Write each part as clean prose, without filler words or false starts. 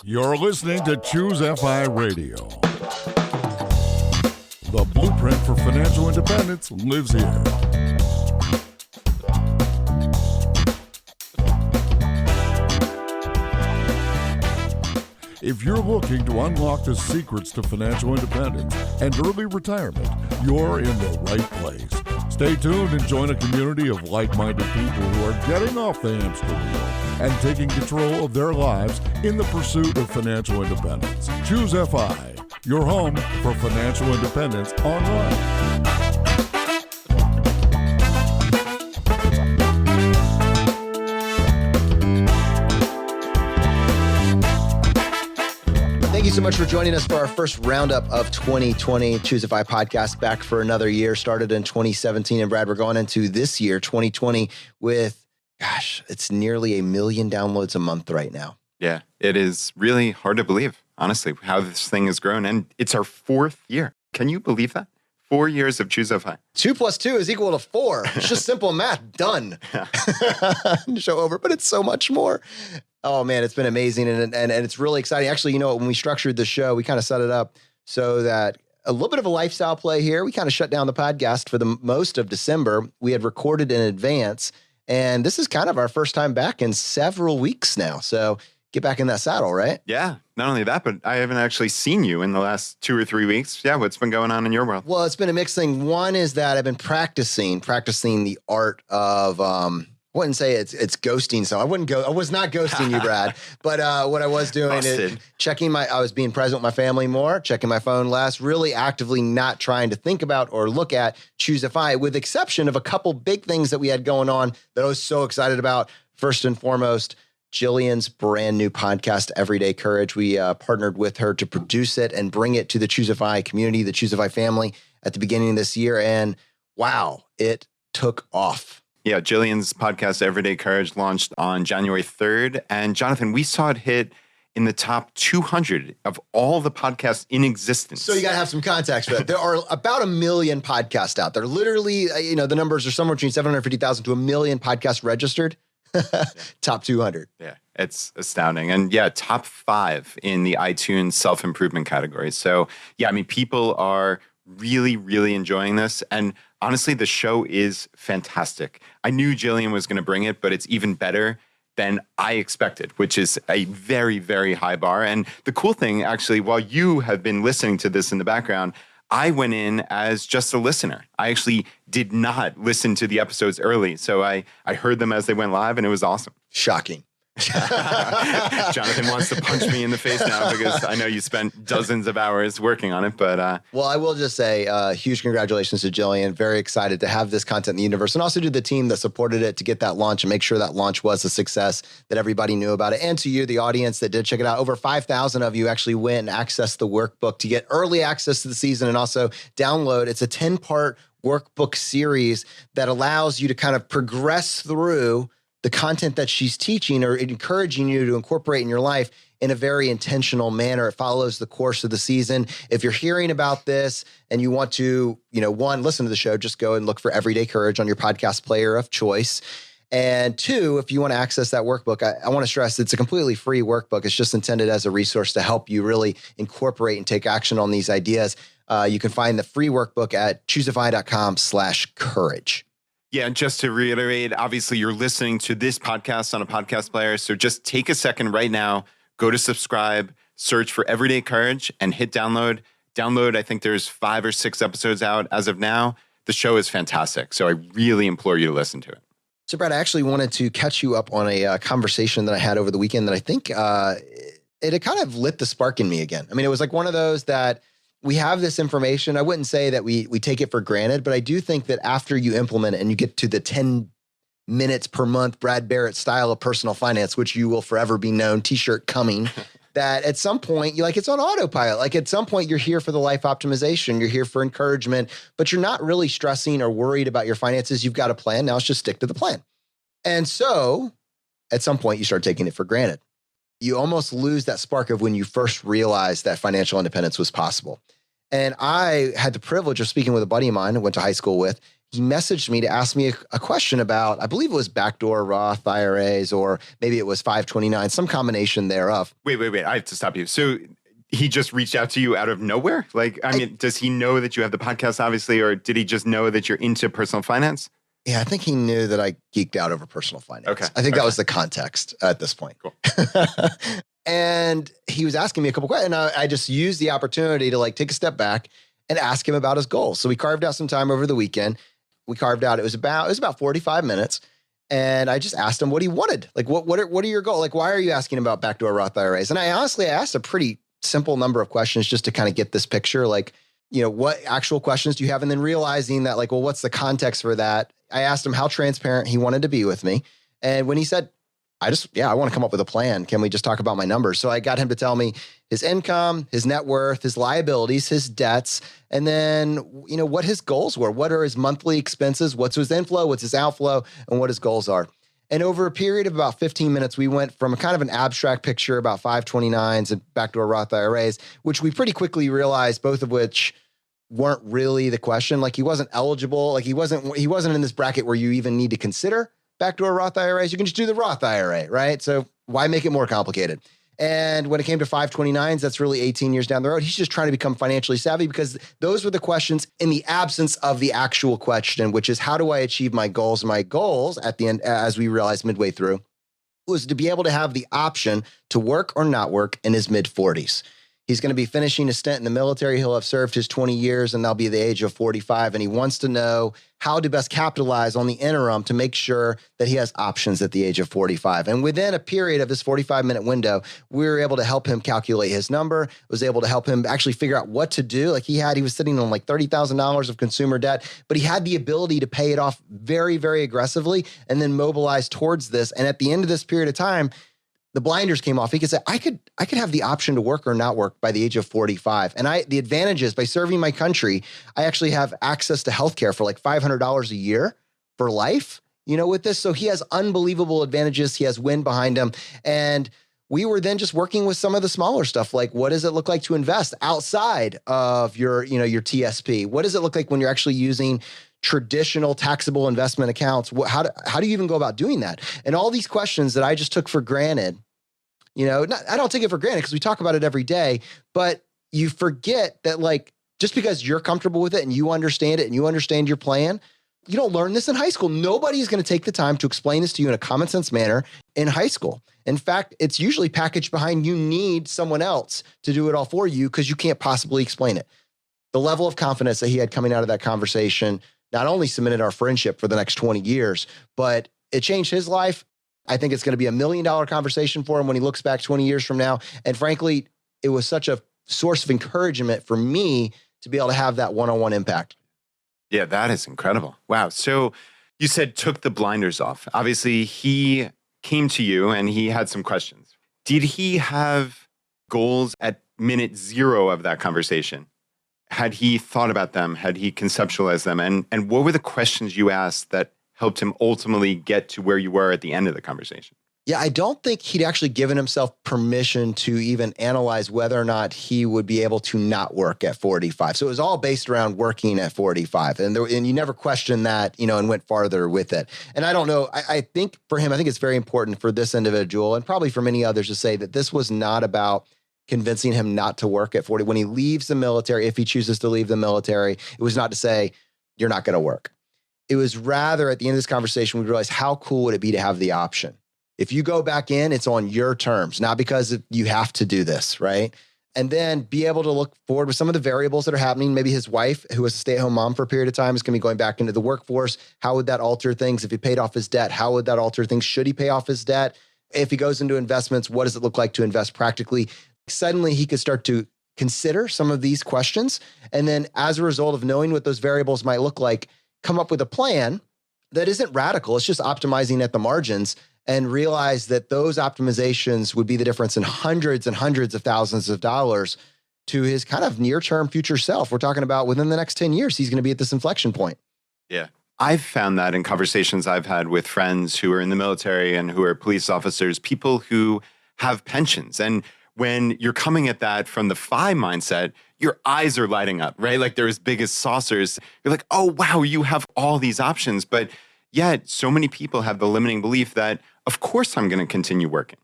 You're listening to ChooseFI Radio. The blueprint for financial independence lives here. If you're looking to unlock the secrets to financial independence and early retirement, you're in the right place. Stay tuned and join a community of like-minded people who are getting off the hamster wheel and taking control of their lives in the pursuit of financial independence. ChooseFI, your home for financial independence online. Thank you so much for joining us for our first roundup of 2020 ChooseFI podcast, back for another year. Started in 2017, and Brad, we're going into this year, 2020, with, gosh, it's nearly 1 million downloads a month right now. Yeah, it is really hard to believe, honestly, how this thing has grown. And it's our 4th year. Can you believe that? 4 years of ChooseFI. 2 plus 2 is equal to 4. It's just simple math. Done. Yeah. Show over, but it's so much more. Oh, man, it's been amazing, and it's really exciting. Actually, you know, when we structured the show, we kind of set it up so that a little bit of a lifestyle play here. We kind of shut down the podcast for the most of December. We had recorded in advance, and this is kind of our first time back in several weeks now. So get back in that saddle, right? Yeah, not only that, but I haven't actually seen you in the last 2 or 3 weeks. Yeah, what's been going on in your world? Well, it's been a mixed thing. One is that I've been practicing the art of I wouldn't say it's ghosting. So I was not ghosting you, Brad. But what I was doing is I was being present with my family more, checking my phone less, really actively not trying to think about or look at ChooseFI, with exception of a couple big things that we had going on that I was so excited about. First and foremost, Jillian's brand new podcast, Everyday Courage. We partnered with her to produce it and bring it to the ChooseFI community, the ChooseFI family at the beginning of this year. And wow, it took off. Yeah, Jillian's podcast, Everyday Courage, launched on January 3rd. And Jonathan, we saw it hit in the top 200 of all the podcasts in existence. So you got to have some context for that. There are about 1 million podcasts out there. Literally, the numbers are somewhere between 750,000 to 1 million podcasts registered. Top 200. Yeah, it's astounding. And yeah, top 5 in the iTunes self-improvement category. So yeah, I mean, people are really, really enjoying this. And honestly, the show is fantastic. I knew Jillian was going to bring it, but it's even better than I expected, which is a very, very high bar. And the cool thing, actually, while you have been listening to this in the background, I went in as just a listener. I actually did not listen to the episodes early. So I heard them as they went live, and it was awesome. Shocking. Jonathan wants to punch me in the face now because I know you spent dozens of hours working on it. But well, I will just say huge congratulations to Jillian. Very excited to have this content in the universe, and also to the team that supported it to get that launch and make sure that launch was a success, that everybody knew about it. And to you, the audience that did check it out, over 5,000 of you actually went and accessed the workbook to get early access to the season and also download. It's a 10-part workbook series that allows you to kind of progress through the content that she's teaching or encouraging you to incorporate in your life in a very intentional manner. It follows the course of the season. If you're hearing about this and you want to, one, listen to the show, just go and look for Everyday Courage on your podcast player of choice. And 2, if you want to access that workbook, I want to stress it's a completely free workbook. It's just intended as a resource to help you really incorporate and take action on these ideas. You can find the free workbook at ChooseFI.com/courage. Yeah, and just to reiterate, obviously you're listening to this podcast on a podcast player. So just take a second right now, go to subscribe, search for Everyday Courage, and hit download. Download, I think there's 5 or 6 episodes out as of now. The show is fantastic. So I really implore you to listen to it. So Brad, I actually wanted to catch you up on a conversation that I had over the weekend that I think it kind of lit the spark in me again. I mean, it was like one of those that we have this information. I wouldn't say that we take it for granted, but I do think that after you implement it and you get to the 10 minutes per month Brad Barrett style of personal finance, which you will forever be known, t-shirt coming, that at some point it's on autopilot. Like at some point you're here for the life optimization, you're here for encouragement, but you're not really stressing or worried about your finances. You've got a plan. Now let's just stick to the plan. And so at some point you start taking it for granted. You almost lose that spark of when you first realized that financial independence was possible. And I had the privilege of speaking with a buddy of mine I went to high school with. he messaged me to ask me a question about, I believe it was backdoor Roth IRAs, or maybe it was 529, some combination thereof. Wait. I have to stop you. So he just reached out to you out of nowhere? Like, I mean, does he know that you have the podcast, obviously, or did he just know that you're into personal finance? Yeah, I think he knew that I geeked out over personal finance. Okay. I think that was the context at this point. Cool. And he was asking me a couple questions, and I just used the opportunity to like take a step back and ask him about his goals. So we carved out some time over the weekend. It was about 45 minutes. And I just asked him what he wanted. Like, what are your goals? Like, why are you asking about backdoor Roth IRAs? And I asked a pretty simple number of questions just to kind of get this picture. Like, what actual questions do you have? And then realizing that, like, well, what's the context for that? I asked him how transparent he wanted to be with me. And when he said, I want to come up with a plan. Can we just talk about my numbers? So I got him to tell me his income, his net worth, his liabilities, his debts, and then, what his goals were. What are his monthly expenses? What's his inflow? What's his outflow? And what his goals are. And over a period of about 15 minutes, we went from a kind of an abstract picture about 529s and backdoor Roth IRAs, which we pretty quickly realized, both of which weren't really the question. Like, he wasn't eligible. Like, he wasn't in this bracket where you even need to consider backdoor Roth IRAs. You can just do the Roth IRA, right? So why make it more complicated? And when it came to 529s, that's really 18 years down the road. He's just trying to become financially savvy, because those were the questions in the absence of the actual question, which is, how do I achieve my goals? My goals at the end, as we realized midway through, was to be able to have the option to work or not work in his mid-40s. He's going to be finishing a stint in the military. He'll have served his 20 years, and that'll be the age of 45. And he wants to know how to best capitalize on the interim to make sure that he has options at the age of 45. And within a period of this 45-minute window, we were able to help him calculate his number, was able to help him actually figure out what to do. Like, he was sitting on like $30,000 of consumer debt, but he had the ability to pay it off very, very aggressively and then mobilize towards this. And at the end of this period of time, the blinders came off. He could say, I could have the option to work or not work by the age of 45. And the advantage is, by serving my country, I actually have access to healthcare for like $500 a year for life, with this. So he has unbelievable advantages. He has wind behind him. And we were then just working with some of the smaller stuff. Like, what does it look like to invest outside of your TSP? What does it look like when you're actually using traditional taxable investment accounts? How do you even go about doing that? And all these questions that I just took for granted, I don't take it for granted because we talk about it every day, but you forget that, like, just because you're comfortable with it and you understand it and you understand your plan, you don't learn this in high school. Nobody is going to take the time to explain this to you in a common sense manner in high school. In fact, it's usually packaged behind, you need someone else to do it all for you because you can't possibly explain it. The level of confidence that he had coming out of that conversation not only cemented our friendship for the next 20 years, but it changed his life. I think it's going to be $1 million conversation for him when he looks back 20 years from now. And frankly, it was such a source of encouragement for me to be able to have that one-on-one impact. Yeah, that is incredible. Wow. So you said took the blinders off. Obviously, he came to you and he had some questions. Did he have goals at minute zero of that conversation? Had he thought about them? Had he conceptualized them? And what were the questions you asked that helped him ultimately get to where you were at the end of the conversation? Yeah, I don't think he'd actually given himself permission to even analyze whether or not he would be able to not work at 45. So it was all based around working at 45. And you never questioned that, and went farther with it. And I don't know, I think for him, I think it's very important for this individual and probably for many others to say that this was not about convincing him not to work at 40. When he leaves the military, if he chooses to leave the military, it was not to say, you're not going to work. It was rather, at the end of this conversation, we realized, how cool would it be to have the option? If you go back in, it's on your terms, not because you have to do this, right? And then be able to look forward with some of the variables that are happening. Maybe his wife, who was a stay-at-home mom for a period of time, is going to be going back into the workforce. How would that alter things? If he paid off his debt, how would that alter things? Should he pay off his debt? If he goes into investments, what does it look like to invest practically? Suddenly, he could start to consider some of these questions. And then as a result of knowing what those variables might look like, come up with a plan that isn't radical. It's just optimizing at the margins, and realize that those optimizations would be the difference in hundreds and hundreds of thousands of dollars to his kind of near-term future self. We're talking about within the next 10 years, he's going to be at this inflection point. Yeah. I've found that in conversations I've had with friends who are in the military and who are police officers, people who have pensions. And when you're coming at that from the FI mindset, your eyes are lighting up, right? Like they're as big as saucers. You're like, oh, wow, you have all these options. But yet so many people have the limiting belief that, of course, I'm going to continue working.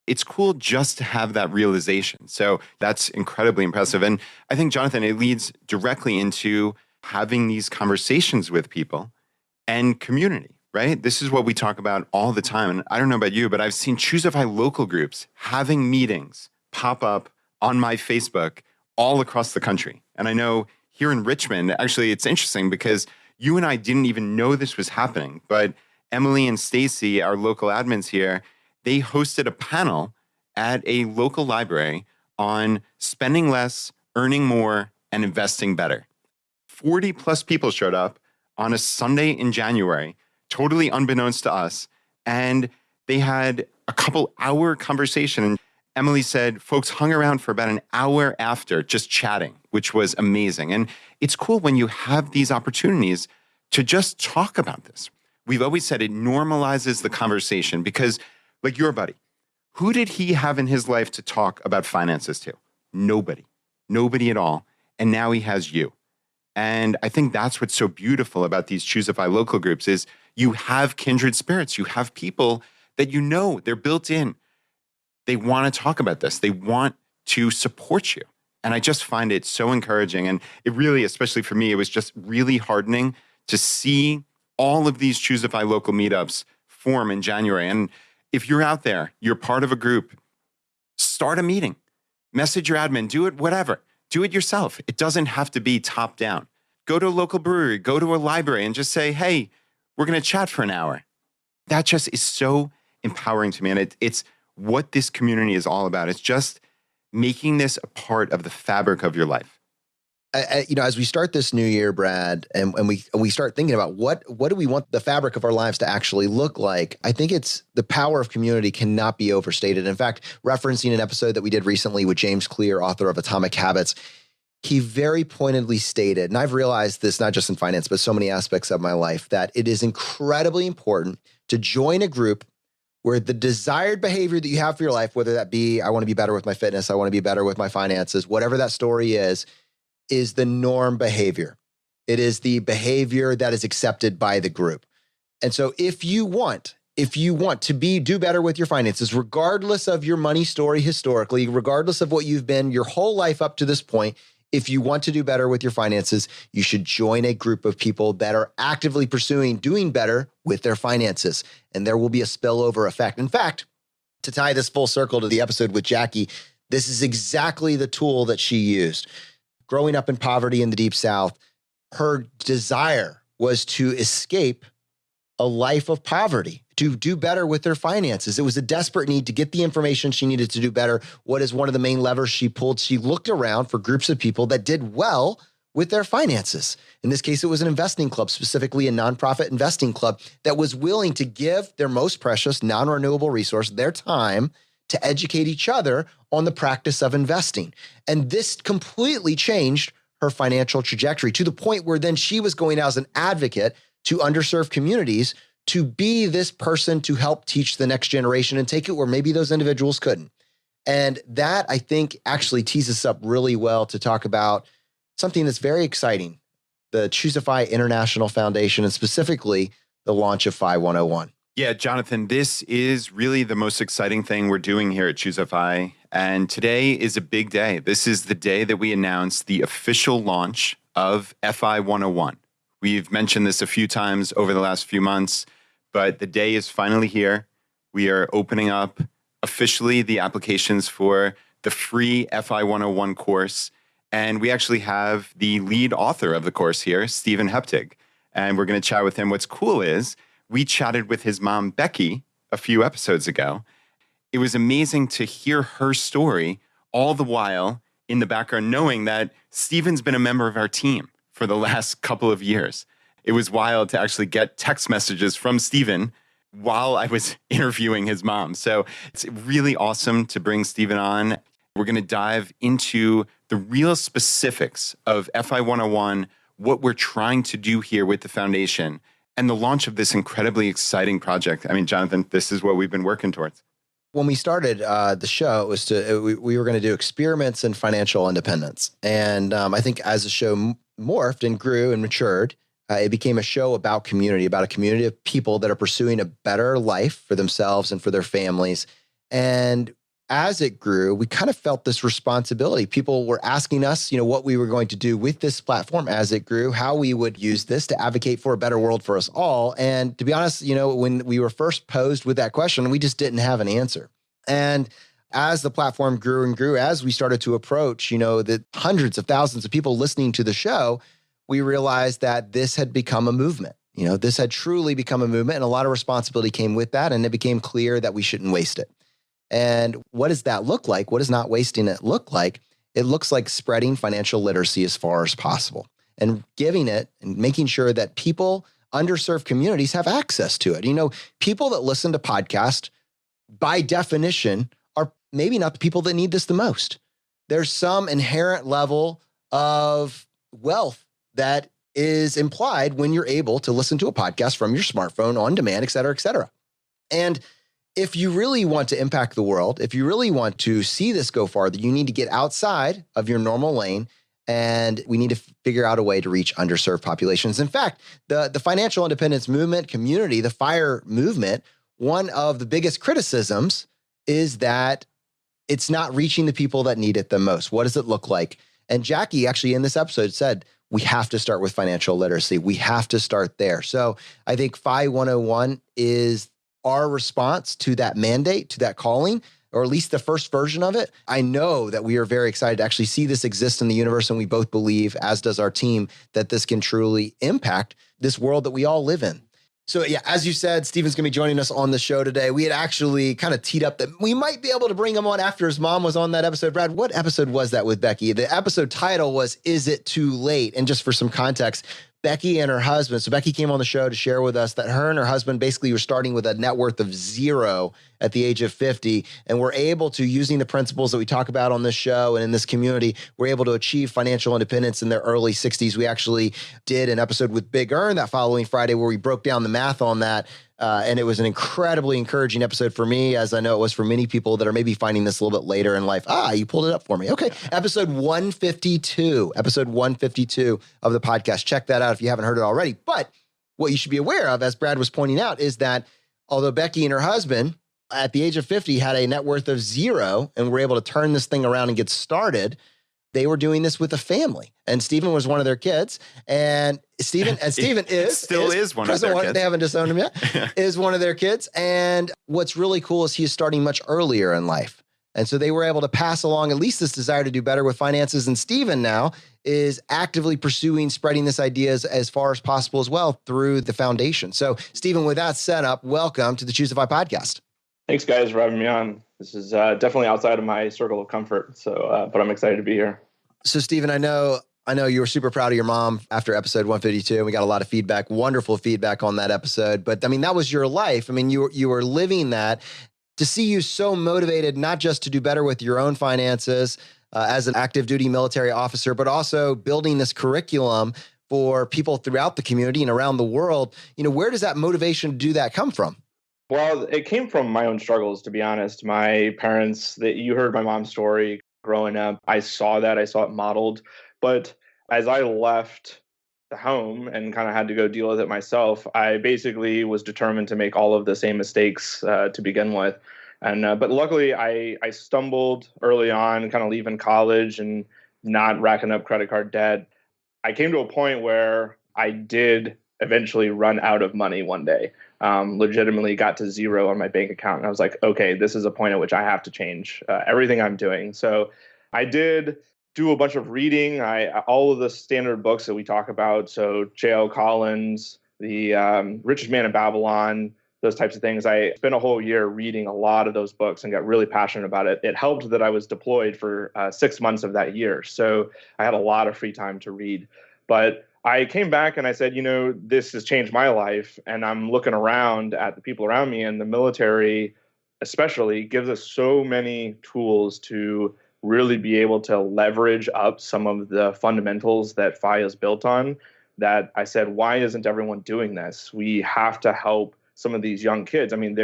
It's cool just to have that realization. So that's incredibly impressive. And I think, Jonathan, it leads directly into having these conversations with people and community, right? This is what we talk about all the time. And I don't know about you, but I've seen ChooseFI local groups having meetings pop up on my Facebook all across the country. And I know here in Richmond, actually, it's interesting because you and I didn't even know this was happening. But Emily and Stacy, our local admins here, they hosted a panel at a local library on spending less, earning more, and investing better. 40 plus people showed up on a Sunday in January, totally unbeknownst to us. And they had a couple hour conversation. And Emily said folks hung around for about an hour after just chatting, which was amazing. And it's cool when you have these opportunities to just talk about this. We've always said it normalizes the conversation because, like your buddy, who did he have in his life to talk about finances to? Nobody at all. And now he has you. And I think that's what's so beautiful about these ChooseFI local groups is you have kindred spirits. You have people that you know, they're built in. They want to talk about this. They want to support you. And I just find it so encouraging. And it really, especially for me, it was just really heartening to see all of these ChooseFI local meetups form in January. And if you're out there, you're part of a group, start a meeting, message your admin, do it, whatever. Do it yourself. It doesn't have to be top down. Go to a local brewery, go to a library and just say, hey, we're going to chat for an hour. That just is so empowering to me. And it's what this community is all about. It's just making this a part of the fabric of your life. As we start this new year, Brad, and we start thinking about what do we want the fabric of our lives to actually look like, I think it's the power of community cannot be overstated. In fact, referencing an episode that we did recently with James Clear, author of Atomic Habits, he very pointedly stated, and I've realized this not just in finance, but so many aspects of my life, that it is incredibly important to join a group where the desired behavior that you have for your life, whether that be, I want to be better with my fitness, I want to be better with my finances, whatever that story is the norm behavior. It is the behavior that is accepted by the group. And so if you want to do better with your finances, regardless of your money story historically, regardless of what you've been your whole life up to this point, if you want to do better with your finances, you should join a group of people that are actively pursuing doing better with their finances. And there will be a spillover effect. In fact, to tie this full circle to the episode with Jackie, this is exactly the tool that she used. Growing up in poverty in the Deep South, her desire was to escape a life of poverty, to do better with their finances. It was a desperate need to get the information she needed to do better. What is one of the main levers she pulled? She looked around for groups of people that did well with their finances. In this case, it was an investing club, specifically a nonprofit investing club that was willing to give their most precious, non-renewable resource, their time, to educate each other on the practice of investing. And this completely changed her financial trajectory to the point where then she was going out as an advocate to underserved communities to be this person to help teach the next generation and take it where maybe those individuals couldn't. And that, I think, actually tees us up really well to talk about something that's very exciting, the ChooseFI International Foundation, and specifically the launch of FI 101. Yeah, Jonathan, this is really the most exciting thing we're doing here at ChooseFI. And today is a big day. This is the day that we announce the official launch of FI 101. We've mentioned this a few times over the last few months, but the day is finally here. We are opening up officially the applications for the free FI 101 course. And we actually have the lead author of the course here, Stephen Heptig. And we're going to chat with him. What's cool is we chatted with his mom, Becky, a few episodes ago. It was amazing to hear her story all the while in the background, knowing that Stephen's been a member of our team for the last couple of years. It was wild to actually get text messages from Stephen while I was interviewing his mom. So it's really awesome to bring Stephen on. We're going to dive into the real specifics of FI 101, what we're trying to do here with the foundation, and the launch of this incredibly exciting project. I mean, Jonathan, this is what we've been working towards. when we started the show, it was we were going to do experiments in financial independence. And I think as the show morphed and grew and matured, it became a show about community, about a community of people that are pursuing a better life for themselves and for their families. And as it grew, we kind of felt this responsibility. People were asking us, what we were going to do with this platform as it grew, how we would use this to advocate for a better world for us all. And to be honest, when we were first posed with that question, we just didn't have an answer. And as the platform grew and grew, as we started to approach, the hundreds of thousands of people listening to the show, we realized that this had become a movement. This had truly become a movement, and a lot of responsibility came with that. And it became clear that we shouldn't waste it. And what does that look like? What does not wasting it look like? It looks like spreading financial literacy as far as possible and giving it and making sure that people, underserved communities, have access to it. People that listen to podcasts, by definition, are maybe not the people that need this the most. There's some inherent level of wealth that is implied when you're able to listen to a podcast from your smartphone on demand, et cetera, et cetera. And if you really want to impact the world, if you really want to see this go farther, you need to get outside of your normal lane, and we need to figure out a way to reach underserved populations. In fact, the financial independence movement community, the FIRE movement, one of the biggest criticisms is that it's not reaching the people that need it the most. What does it look like? And Jackie actually in this episode said, we have to start with financial literacy. We have to start there. So I think FI 101 is our response to that mandate, to that calling, or at least the first version of it. I know that we are very excited to actually see this exist in the universe, and we both believe, as does our team, that this can truly impact this world that we all live in. So yeah, as you said, Stephen's going to be joining us on the show today. We had actually kind of teed up that we might be able to bring him on after his mom was on that episode. Brad, what episode was that with Becky? The episode title was, Is It Too Late? And just for some context, Becky and her husband, so Becky came on the show to share with us that her and her husband basically were starting with a net worth of 0 at the age of 50, and were able to, using the principles that we talk about on this show and in this community, we're able to achieve financial independence in their early 60s. We actually did an episode with Big Earn that following Friday where we broke down the math on that. And it was an incredibly encouraging episode for me, as I know it was for many people that are maybe finding this a little bit later in life. You pulled it up for me. Okay. Episode 152 of the podcast. Check that out if you haven't heard it already. But what you should be aware of, as Brad was pointing out, is that although Becky and her husband at the age of 50 had a net worth of 0 and were able to turn this thing around and get started, they were doing this with a family. And Stephen was one of their kids. And Stephen is one of their kids. They haven't disowned him yet. Is one of their kids. And what's really cool is he is starting much earlier in life. And so they were able to pass along at least this desire to do better with finances. And Stephen now is actively pursuing spreading this idea as far as possible as well through the foundation. So Stephen, with that set up, welcome to the ChooseFI podcast. Thanks, guys, for having me on. This is definitely outside of my circle of comfort, but I'm excited to be here. So, Stephen, I know you were super proud of your mom after episode 152. We got a lot of feedback, wonderful feedback on that episode. But I mean, that was your life. I mean, you were living that. To see you so motivated, not just to do better with your own finances as an active duty military officer, but also building this curriculum for people throughout the community and around the world. Where does that motivation to do that come from? Well, it came from my own struggles, to be honest. My parents, you heard my mom's story growing up. I saw it modeled. But as I left the home and kind of had to go deal with it myself, I basically was determined to make all of the same mistakes to begin with. And but luckily, I stumbled early on, kind of leaving college and not racking up credit card debt. I came to a point where I did eventually run out of money one day. Legitimately got to 0 on my bank account. And I was like, okay, this is a point at which I have to change everything I'm doing. So I did do a bunch of reading. All of the standard books that we talk about. So J.L. Collins, the Richest Man in Babylon, those types of things. I spent a whole year reading a lot of those books and got really passionate about it. It helped that I was deployed for 6 months of that year. So I had a lot of free time to read. But I came back and I said, this has changed my life. And I'm looking around at the people around me, and the military especially gives us so many tools to really be able to leverage up some of the fundamentals that FI is built on, that I said, why isn't everyone doing this? We have to help some of these young kids. I mean,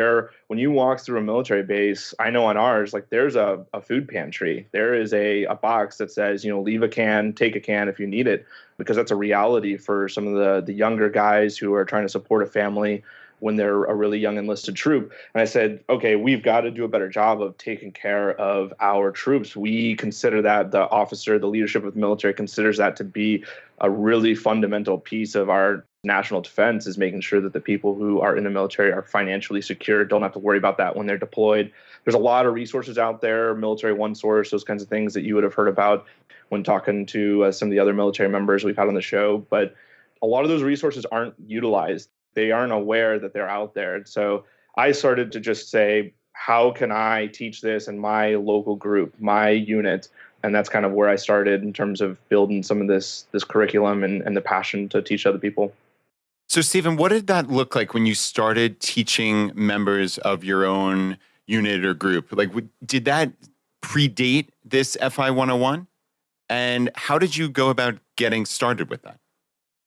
when you walk through a military base, I know on ours, like there's a food pantry. There is a box that says, leave a can, take a can if you need it, because that's a reality for some of the younger guys who are trying to support a family when they're a really young enlisted troop. And I said, okay, we've got to do a better job of taking care of our troops. We consider that, the leadership of the military considers that to be a really fundamental piece of our national defense, is making sure that the people who are in the military are financially secure, don't have to worry about that when they're deployed. There's a lot of resources out there, Military One Source, those kinds of things that you would have heard about when talking to some of the other military members we've had on the show. But a lot of those resources aren't utilized. They aren't aware that they're out there. And so I started to just say, how can I teach this in my local group, my unit? And that's kind of where I started in terms of building some of this curriculum and the passion to teach other people. So, Stephen, what did that look like when you started teaching members of your own unit or group? Like, did that predate this FI 101? And how did you go about getting started with that?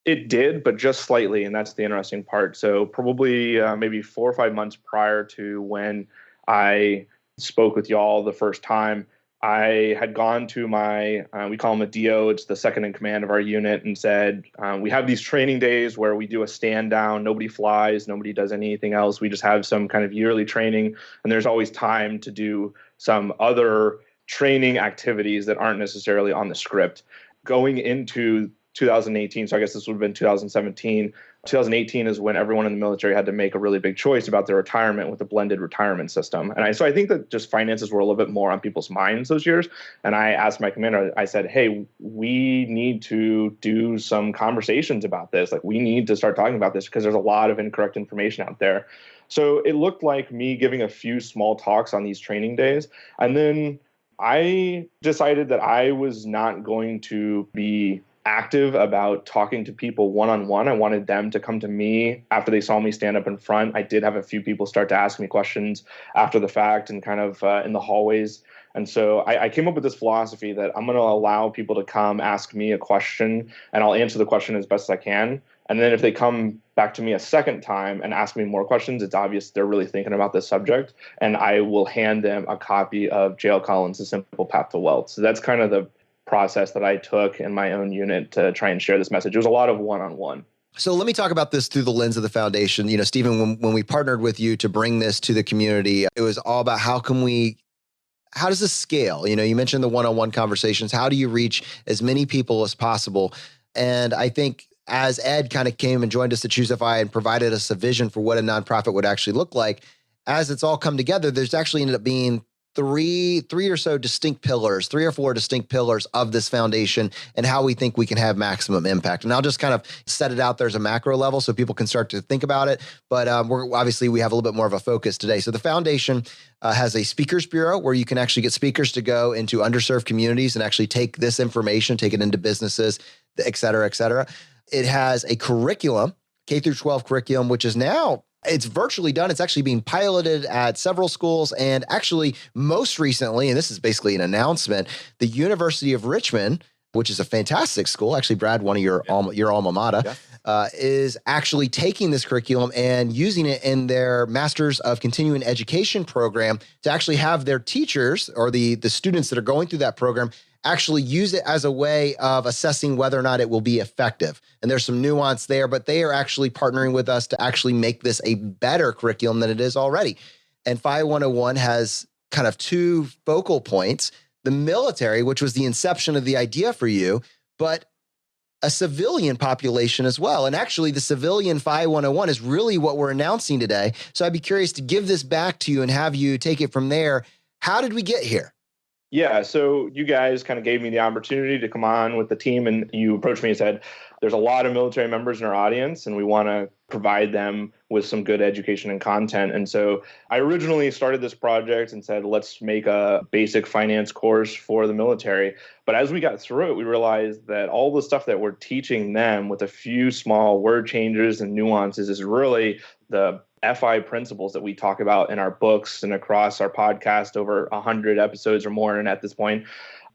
It did, but just slightly, and that's the interesting part. So probably maybe 4 or 5 months prior to when I spoke with y'all the first time, I had gone to my, we call him a DO, it's the second in command of our unit, and said, we have these training days where we do a stand down, nobody flies, nobody does anything else. We just have some kind of yearly training, and there's always time to do some other training activities that aren't necessarily on the script. Going into 2018, so I guess this would have been 2017. 2018 is when everyone in the military had to make a really big choice about their retirement with the blended retirement system. And so I think that just finances were a little bit more on people's minds those years. And I asked my commander, I said, hey, we need to do some conversations about this. Like, we need to start talking about this because there's a lot of incorrect information out there. So it looked like me giving a few small talks on these training days. And then I decided that I was not going to be active about talking to people one-on-one. I wanted them to come to me after they saw me stand up in front. I did have a few people start to ask me questions after the fact and kind of in the hallways. And so I came up with this philosophy that I'm going to allow people to come ask me a question, and I'll answer the question as best as I can. And then if they come back to me a second time and ask me more questions, it's obvious they're really thinking about this subject. And I will hand them a copy of J.L. Collins' A Simple Path to Wealth. So that's kind of the process that I took in my own unit to try and share this message. It was a lot of one-on-one. So let me talk about this through the lens of the foundation. Stephen, when we partnered with you to bring this to the community, it was all about how does this scale? You mentioned the one-on-one conversations. How do you reach as many people as possible? And I think as Ed kind of came and joined us at ChooseFI and provided us a vision for what a nonprofit would actually look like, as it's all come together, there's actually ended up being three or four distinct pillars of this foundation and how we think we can have maximum impact. And I'll just kind of set it out there as a macro level so people can start to think about it. But we have a little bit more of a focus today. So the foundation has a speakers bureau where you can actually get speakers to go into underserved communities and actually take this information, take it into businesses, et cetera, et cetera. It has a curriculum, K through 12 curriculum, which is now it's virtually done. It's actually being piloted at several schools. And actually, most recently, and this is basically an announcement, the University of Richmond, which is a fantastic school, actually, Brad, one of your alma mater, is actually taking this curriculum and using it in their Masters of Continuing Education program to actually have their teachers or the students that are going through that program actually use it as a way of assessing whether or not it will be effective. And there's some nuance there, but they are actually partnering with us to actually make this a better curriculum than it is already. And FI 101 has kind of two focal points: the military, which was the inception of the idea for you, but a civilian population as well. And actually, the civilian FI 101 is really what we're announcing today. So I'd be curious to give this back to you and have you take it from there. How did we get here? Yeah, so you guys kind of gave me the opportunity to come on with the team, and you approached me and said, there's a lot of military members in our audience, and we want to provide them with some good education and content. And so I originally started this project and said, let's make a basic finance course for the military. But as we got through it, we realized that all the stuff that we're teaching them with a few small word changes and nuances is really the FI principles that we talk about in our books and across our podcast, over 100 episodes or more and at this point.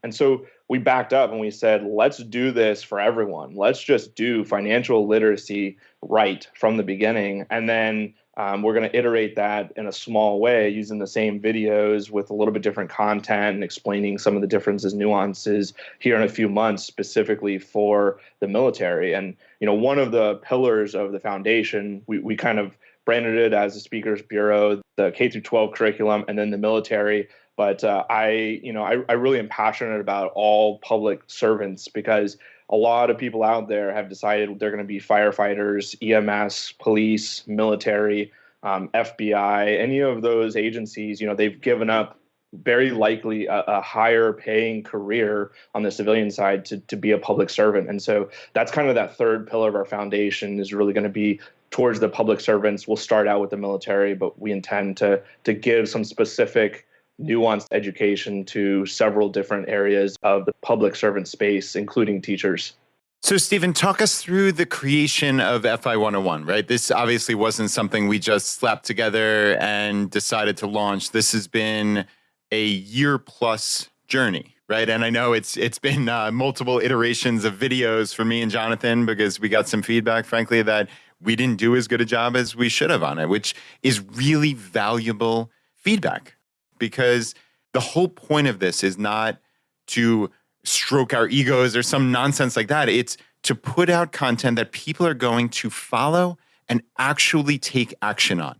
And so we backed up and we said, let's do this for everyone. Let's just do financial literacy right from the beginning. And then We're going to iterate that in a small way using the same videos with a little bit different content and explaining some of the differences, nuances here in a few months specifically for the military. And, one of the pillars of the foundation, we kind of branded it as the Speakers Bureau, the K through 12 curriculum, and then the military. But I really am passionate about all public servants because a lot of people out there have decided they're going to be firefighters, EMS, police, military, FBI, any of those agencies. They've given up very likely a higher paying career on the civilian side to be a public servant. And so that's kind of that third pillar of our foundation is really going to be towards the public servants. We'll start out with the military, but we intend to give some specific nuanced education to several different areas of the public servant space, including teachers. So, Stephen, talk us through the creation of FI 101, right? This obviously wasn't something we just slapped together and decided to launch. This has been a year-plus journey, right? And I know it's been multiple iterations of videos for me and Jonathan because we got some feedback, frankly, that we didn't do as good a job as we should have on it, which is really valuable feedback. Because the whole point of this is not to stroke our egos or some nonsense like that. It's to put out content that people are going to follow and actually take action on.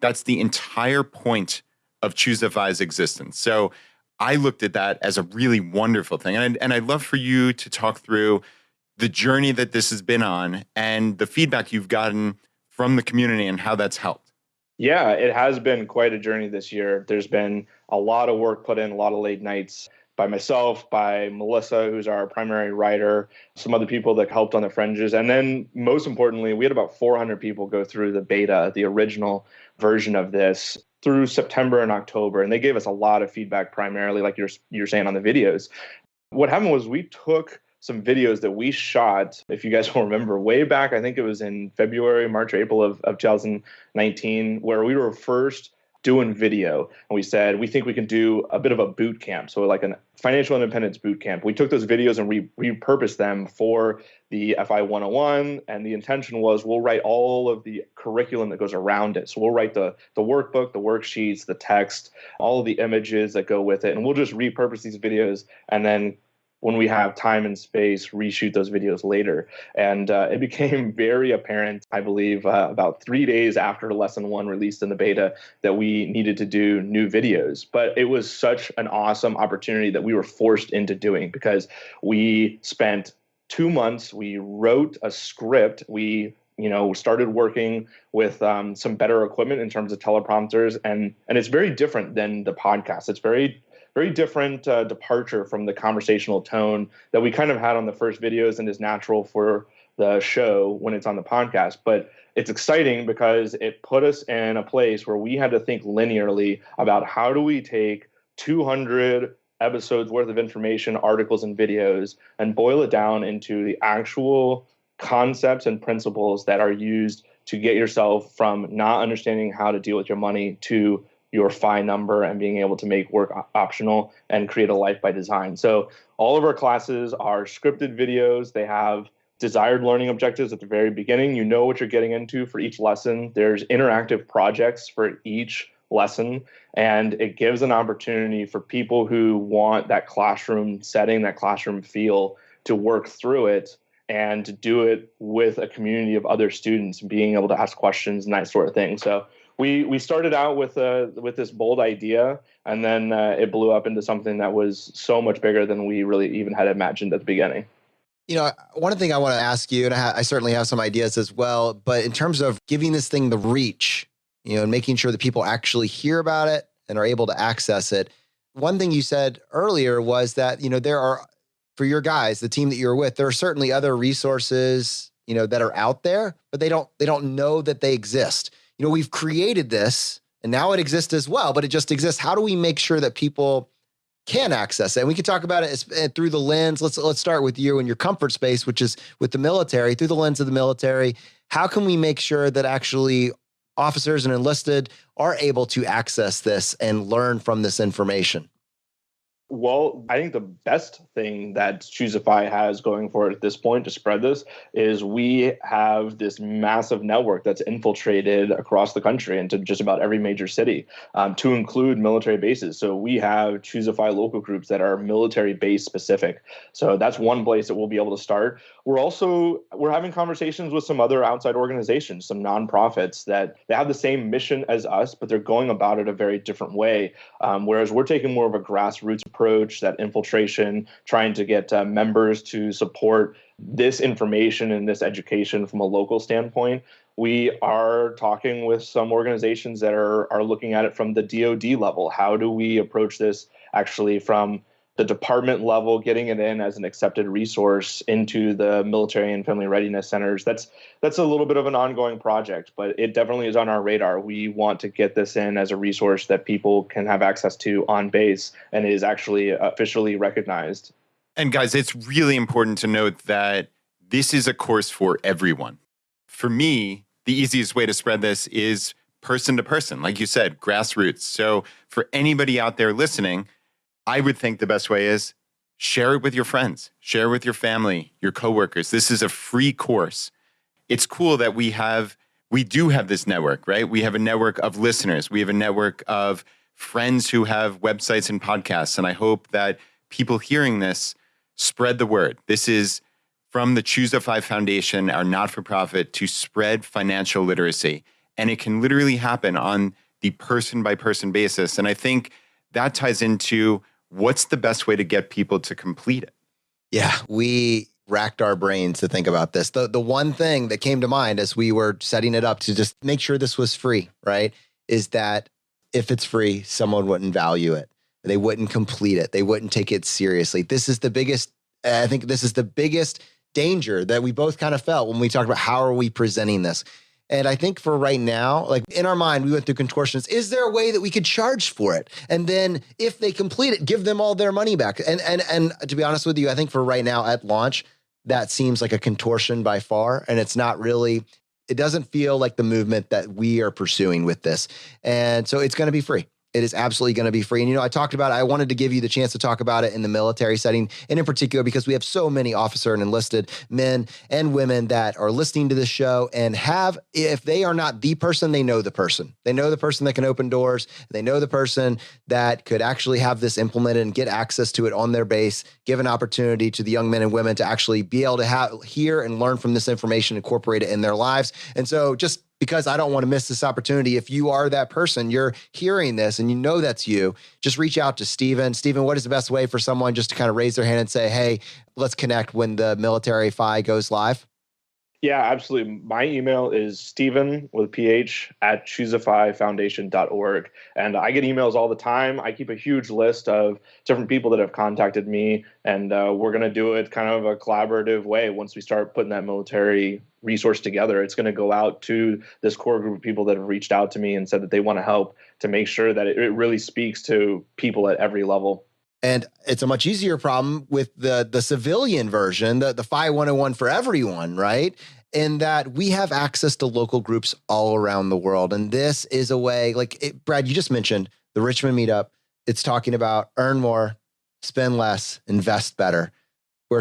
That's the entire point of ChooseFI's existence. So I looked at that as a really wonderful thing. And I'd love for you to talk through the journey that this has been on and the feedback you've gotten from the community and how that's helped. Yeah, it has been quite a journey this year. There's been a lot of work put in, a lot of late nights by myself, by Melissa, who's our primary writer, some other people that helped on the fringes. And then most importantly, we had about 400 people go through the beta, the original version of this through September and October. And they gave us a lot of feedback, primarily like you're saying on the videos. What happened was we took some videos that we shot, if you guys will remember, way back, I think it was in February, March, April of 2019, where we were first doing video. And we said, we think we can do a bit of a boot camp. So like a financial independence boot camp. We took those videos and repurposed them for the FI 101. And the intention was we'll write all of the curriculum that goes around it. So we'll write the workbook, the worksheets, the text, all of the images that go with it. And we'll just repurpose these videos and then when we have time and space, reshoot those videos later. And it became very apparent, I believe, about 3 days after lesson 1 released in the beta, that we needed to do new videos. But it was such an awesome opportunity that we were forced into doing because we spent 2 months, we wrote a script, we started working with some better equipment in terms of teleprompters. And it's very different than the podcast. It's very different departure from the conversational tone that we kind of had on the first videos and is natural for the show when it's on the podcast. But it's exciting because it put us in a place where we had to think linearly about how do we take 200 episodes worth of information, articles, and videos and boil it down into the actual concepts and principles that are used to get yourself from not understanding how to deal with your money to your FI number and being able to make work optional and create a life by design. So all of our classes are scripted videos. They have desired learning objectives at the very beginning. You know what you're getting into for each lesson. There's interactive projects for each lesson, and it gives an opportunity for people who want that classroom setting, that classroom feel, to work through it and to do it with a community of other students, being able to ask questions and that sort of thing. So we started out with this bold idea, and then it blew up into something that was so much bigger than we really even had imagined at the beginning. One thing I want to ask you, and I certainly have some ideas as well, but in terms of giving this thing the reach, and making sure that people actually hear about it and are able to access it. One thing you said earlier was that, there are, for your guys, the team that you're with, there are certainly other resources, that are out there, but they don't know that they exist. We've created this and now it exists as well, but it just exists. How do we make sure that people can access it? And we can talk about it through the lens. Let's start with you and your comfort space, which is with the military, through the lens of the military. How can we make sure that actually officers and enlisted are able to access this and learn from this information? Well, I think the best thing that ChooseFI has going for it at this point to spread this is we have this massive network that's infiltrated across the country into just about every major city, to include military bases. So we have ChooseFI local groups that are military base specific. So that's one place that we'll be able to start. We're having conversations with some other outside organizations, some nonprofits that they have the same mission as us, but they're going about it a very different way. Whereas we're taking more of a grassroots approach, that infiltration, trying to get members to support this information and this education from a local standpoint. We are talking with some organizations that are looking at it from the DoD level. How do we approach this actually from the department level, getting it in as an accepted resource into the military and family readiness centers? That's a little bit of an ongoing project, but it definitely is on our radar. We want to get this in as a resource that people can have access to on base and is actually officially recognized. And guys, it's really important to note that this is a course for everyone. For me, the easiest way to spread this is person to person, like you said, grassroots. So for anybody out there listening, I would think the best way is share it with your friends, share it with your family, your coworkers. This is a free course. It's cool that we do have this network, right? We have a network of listeners. We have a network of friends who have websites and podcasts. And I hope that people hearing this spread the word. This is from the ChooseFI Foundation, our not-for-profit, to spread financial literacy. And it can literally happen on the person-by-person basis. And I think that ties into what's the best way to get people to complete it? Yeah, we racked our brains to think about this. The one thing that came to mind as we were setting it up to just make sure this was free, right, is that if it's free, someone wouldn't value it. They wouldn't complete it. They wouldn't take it seriously. This is the biggest, I think this is the biggest danger that we both kind of felt when we talked about how are we presenting this. And I think for right now, like in our mind, we went through contortions. Is there a way that we could charge for it? And then if they complete it, give them all their money back. And to be honest with you, I think for right now at launch, that seems like a contortion by far. And it's not really, it doesn't feel like the movement that we are pursuing with this. And so it's going to be free. It is absolutely going to be free. And, I talked about it. I wanted to give you the chance to talk about it in the military setting, and in particular, because we have so many officer and enlisted men and women that are listening to this show and have, if they are not the person, they know the person. They know the person that can open doors. They know the person that could actually have this implemented and get access to it on their base, give an opportunity to the young men and women to actually be able to hear and learn from this information, incorporate it in their lives. And so just because I don't want to miss this opportunity. If you are that person, you're hearing this and you know that's you, just reach out to Steven. Steven, what is the best way for someone just to kind of raise their hand and say, hey, let's connect when the military FI goes live? Yeah, absolutely. My email is Steven with a PH at ChooseFIFoundation.org. And I get emails all the time. I keep a huge list of different people that have contacted me. And we're going to do it kind of a collaborative way. Once we start putting that military resource together, it's going to go out to this core group of people that have reached out to me and said that they want to help to make sure that it really speaks to people at every level. And it's a much easier problem with the civilian version, the FI 101 for everyone, right? In that we have access to local groups all around the world. And this is a way, Brad, you just mentioned the Richmond meetup. It's talking about earn more, spend less, invest better.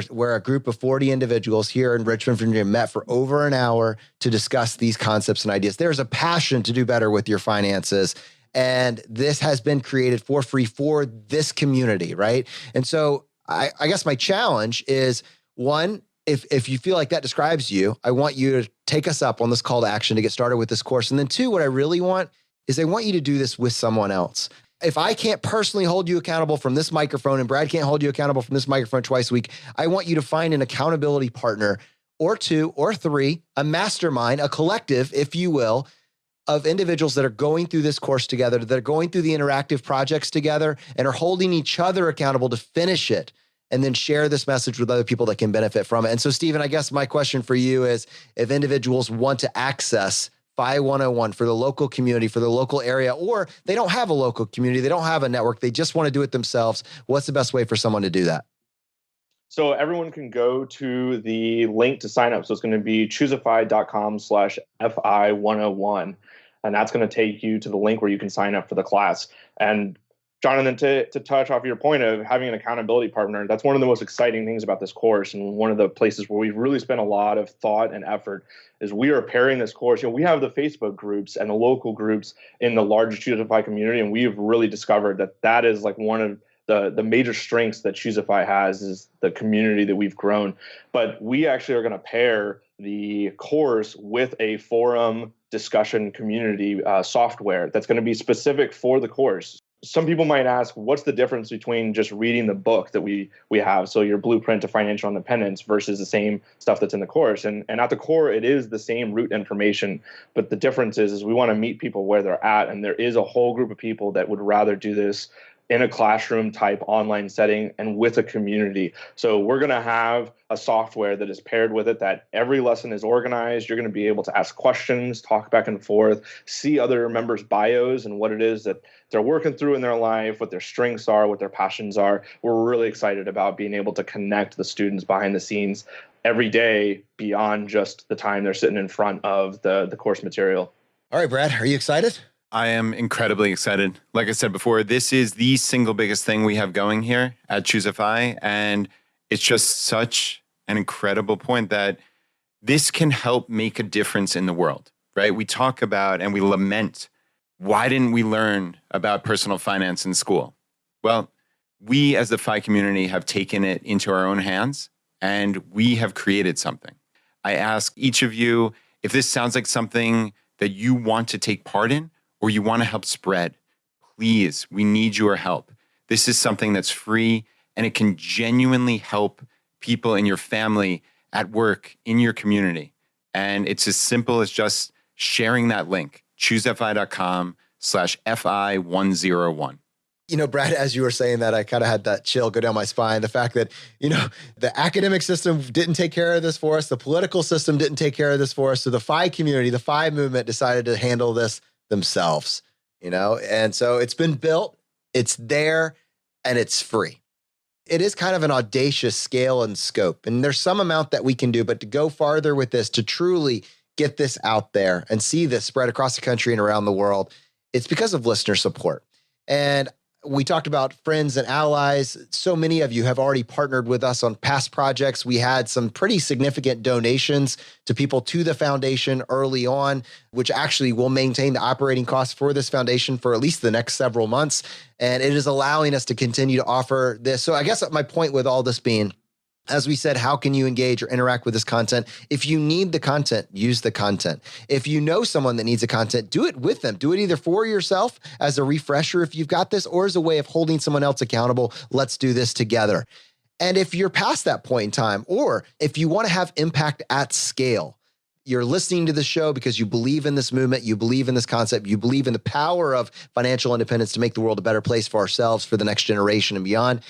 Where a group of 40 individuals here in Richmond, Virginia met for over an hour to discuss these concepts and ideas. There's a passion to do better with your finances. And this has been created for free for this community, right? And so I guess my challenge is, one, if you feel like that describes you, I want you to take us up on this call to action to get started with this course. And then two, what I really want is I want you to do this with someone else. If I can't personally hold you accountable from this microphone and Brad can't hold you accountable from this microphone twice a week, I want you to find an accountability partner or two or three, a mastermind, a collective, if you will, of individuals that are going through this course together, that are going through the interactive projects together and are holding each other accountable to finish it and then share this message with other people that can benefit from it. And so, Steven, I guess my question for you is, if individuals want to access FI 101 for the local community, for the local area, or they don't have a local community, they don't have a network, they just want to do it themselves, what's the best way for someone to do that? So everyone can go to the link to sign up. So it's going to be ChooseFI.com/FI101. And that's going to take you to the link where you can sign up for the class. And Jonathan, to touch off your point of having an accountability partner, that's one of the most exciting things about this course. And one of the places where we've really spent a lot of thought and effort is we are pairing this course. We have the Facebook groups and the local groups in the larger ChooseFI community. And we've really discovered that is like one of the major strengths that ChooseFI has is the community that we've grown. But we actually are going to pair the course with a forum discussion community software that's going to be specific for the course. Some people might ask, what's the difference between just reading the book that we have, so your blueprint to financial independence, versus the same stuff that's in the course? And at the core, it is the same root information, but the difference is we want to meet people where they're at, and there is a whole group of people that would rather do this in a classroom type online setting and with a community. So we're going to have a software that is paired with it, that every lesson is organized. You're going to be able to ask questions, talk back and forth, see other members' bios and what it is that they're working through in their life, what their strengths are, what their passions are. We're really excited about being able to connect the students behind the scenes every day beyond just the time they're sitting in front of the course material. All right, Brad, are you excited? I am incredibly excited. Like I said before, this is the single biggest thing we have going here at ChooseFI. And it's just such an incredible point that this can help make a difference in the world, right? We talk about and we lament, why didn't we learn about personal finance in school? Well, we as the FI community have taken it into our own hands and we have created something. I ask each of you, if this sounds like something that you want to take part in, or you want to help spread, please, we need your help. This is something that's free and it can genuinely help people in your family, at work, in your community. And it's as simple as just sharing that link, ChooseFI.com/FI101. You know, Brad, as you were saying that, I kind of had that chill go down my spine. The fact that, the academic system didn't take care of this for us. The political system didn't take care of this for us. So the FI community, the FI movement decided to handle this themselves, and so it's been built, it's there, and it's free. It is kind of an audacious scale and scope, and there's some amount that we can do, but to go farther with this, to truly get this out there and see this spread across the country and around the world, it's because of listener support. And we talked about friends and allies. So many of you have already partnered with us on past projects. We had some pretty significant donations to people to the foundation early on, which actually will maintain the operating costs for this foundation for at least the next several months. And it is allowing us to continue to offer this. So I guess my point with all this being, as we said, how can you engage or interact with this content? If you need the content, use the content. If you know someone that needs the content, do it with them. Do it either for yourself as a refresher if you've got this, or as a way of holding someone else accountable. Let's do this together. And if you're past that point in time, or if you want to have impact at scale, you're listening to the show because you believe in this movement, you believe in this concept, you believe in the power of financial independence to make the world a better place for ourselves, for the next generation and beyond,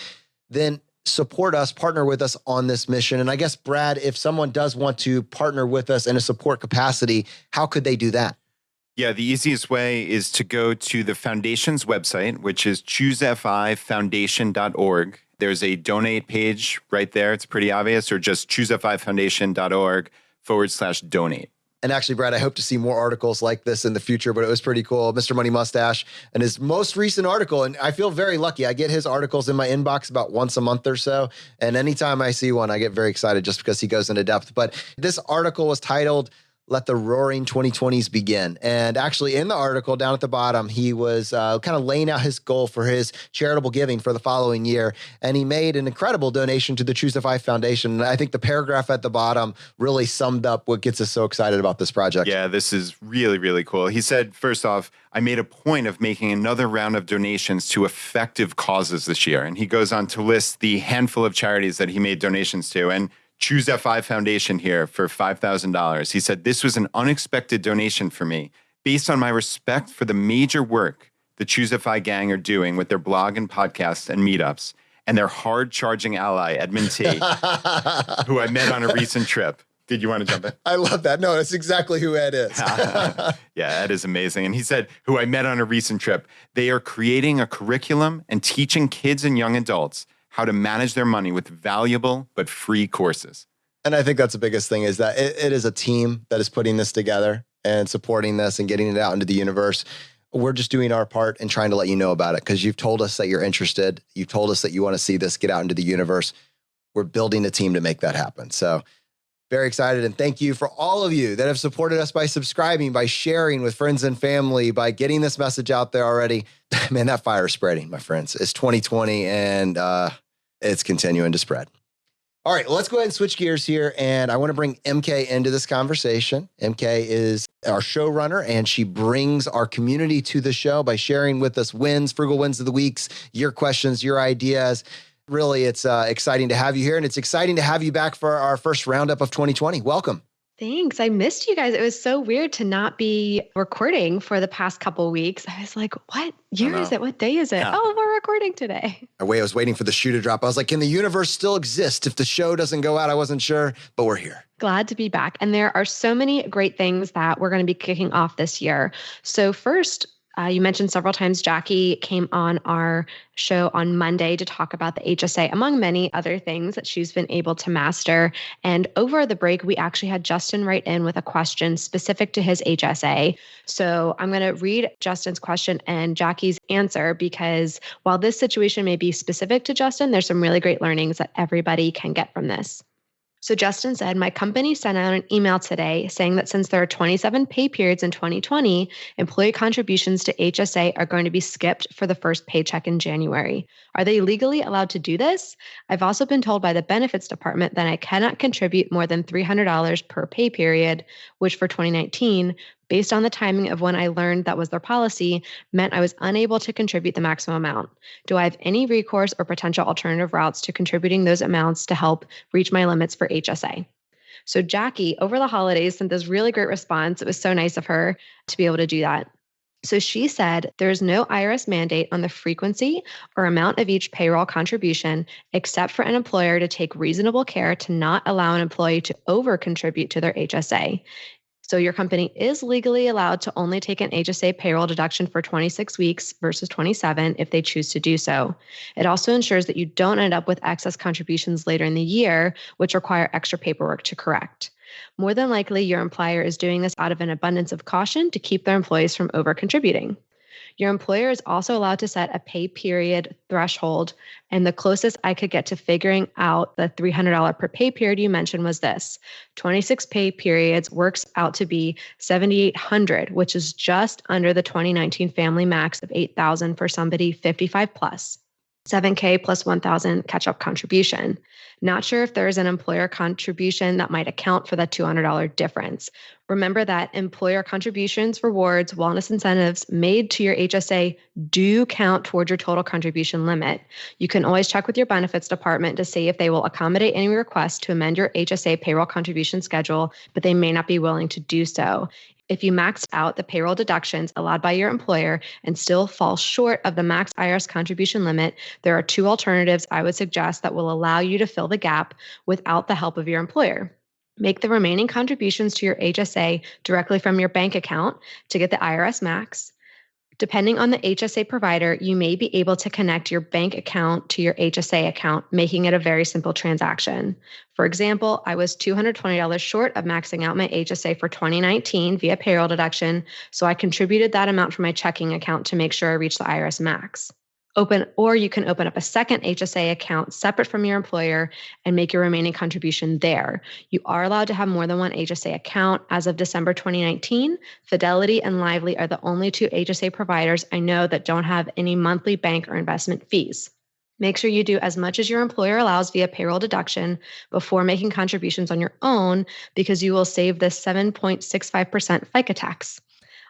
then support us, partner with us on this mission. And I guess, Brad, if someone does want to partner with us in a support capacity, how could they do that? Yeah, the easiest way is to go to the foundation's website, which is ChooseFIFoundation.org. There's a donate page right there. It's pretty obvious, or just ChooseFIFoundation.org/donate. And actually, Brad, I hope to see more articles like this in the future, but it was pretty cool. Mr. Money Mustache and his most recent article, and I feel very lucky. I get his articles in my inbox about once a month or so. And anytime I see one, I get very excited just because he goes into depth. But this article was titled, "Let the Roaring 2020s Begin." And actually in the article down at the bottom, he was kind of laying out his goal for his charitable giving for the following year. And he made an incredible donation to the ChooseFI Foundation. And I think the paragraph at the bottom really summed up what gets us so excited about this project. Yeah, this is really, really cool. He said, first off, I made a point of making another round of donations to effective causes this year. And he goes on to list the handful of charities that he made donations to. And ChooseFI Foundation here for $5,000. He said, this was an unexpected donation for me based on my respect for the major work the ChooseFI gang are doing with their blog and podcasts and meetups, and their hard-charging ally, Edmund T., who I met on a recent trip. Did you want to jump in? I love that. No, that's exactly who Ed is. Yeah, Ed is amazing. And he said, who I met on a recent trip, they are creating a curriculum and teaching kids and young adults how to manage their money with valuable but free courses. And I think that's the biggest thing, is that it is a team that is putting this together and supporting this and getting it out into the universe. we're just doing our part and trying to let you know about it because you've told us that you're interested. You've told us that you want to see this get out into the universe. We're building a team to make that happen. So very excited. And thank you for all of you that have supported us by subscribing, by sharing with friends and family, by getting this message out there already. Man, that fire is spreading, my friends. It's 2020 and it's continuing to spread. All right, let's go ahead and switch gears here. And I want to bring MK into this conversation. MK is our showrunner, and she brings our community to the show by sharing with us wins, frugal wins of the weeks, your questions, your ideas. Really, it's exciting to have you here, and it's exciting to have you back for our first roundup of 2020. Welcome. Thanks. I missed you guys. It was so weird to not be recording for the past couple of weeks. I was like, what year is it? What day is it? Yeah. Oh, we're recording today. I was waiting for the shoe to drop. I was like, can the universe still exist if the show doesn't go out? I wasn't sure, but we're here. Glad to be back. And there are so many great things that we're going to be kicking off this year. So first, you mentioned several times Jackie came on our show on Monday to talk about the HSA, among many other things that she's been able to master. And over the break, we actually had Justin write in with a question specific to his HSA. So I'm going to read Justin's question and Jackie's answer, because while this situation may be specific to Justin, there's some really great learnings that everybody can get from this. So Justin said, my company sent out an email today saying that since there are 27 pay periods in 2020, employee contributions to HSA are going to be skipped for the first paycheck in January. Are they legally allowed to do this? I've also been told by the benefits department that I cannot contribute more than $300 per pay period, which for 2019, based on the timing of when I learned that was their policy, meant I was unable to contribute the maximum amount. Do I have any recourse or potential alternative routes to contributing those amounts to help reach my limits for HSA? So Jackie, over the holidays, sent this really great response. It was so nice of her to be able to do that. So she said, there's no IRS mandate on the frequency or amount of each payroll contribution, except for an employer to take reasonable care to not allow an employee to over-contribute to their HSA. So your company is legally allowed to only take an HSA payroll deduction for 26 weeks versus 27 if they choose to do so. It also ensures that you don't end up with excess contributions later in the year, which require extra paperwork to correct. More than likely, your employer is doing this out of an abundance of caution to keep their employees from over-contributing. Your employer is also allowed to set a pay period threshold, and the closest I could get to figuring out the $300 per pay period you mentioned was this. 26 pay periods works out to be $7,800, which is just under the 2019 family max of $8,000 for somebody 55 plus. $7,000 plus $1,000 catch-up contribution. Not sure if there is an employer contribution that might account for that $200 difference. Remember that employer contributions, rewards, wellness incentives made to your HSA do count toward your total contribution limit. You can always check with your benefits department to see if they will accommodate any request to amend your HSA payroll contribution schedule, but they may not be willing to do so. If you maxed out the payroll deductions allowed by your employer and still fall short of the max IRS contribution limit, there are two alternatives I would suggest that will allow you to fill the gap without the help of your employer. Make the remaining contributions to your HSA directly from your bank account to get the IRS max. Depending on the HSA provider, you may be able to connect your bank account to your HSA account, making it a very simple transaction. For example, I was $220 short of maxing out my HSA for 2019 via payroll deduction, so I contributed that amount from my checking account to make sure I reached the IRS max. Or you can open up a second HSA account separate from your employer and make your remaining contribution there. You are allowed to have more than one HSA account. As of December 2019, Fidelity and Lively are the only two HSA providers I know that don't have any monthly bank or investment fees. Make sure you do as much as your employer allows via payroll deduction before making contributions on your own, because you will save the 7.65% FICA tax.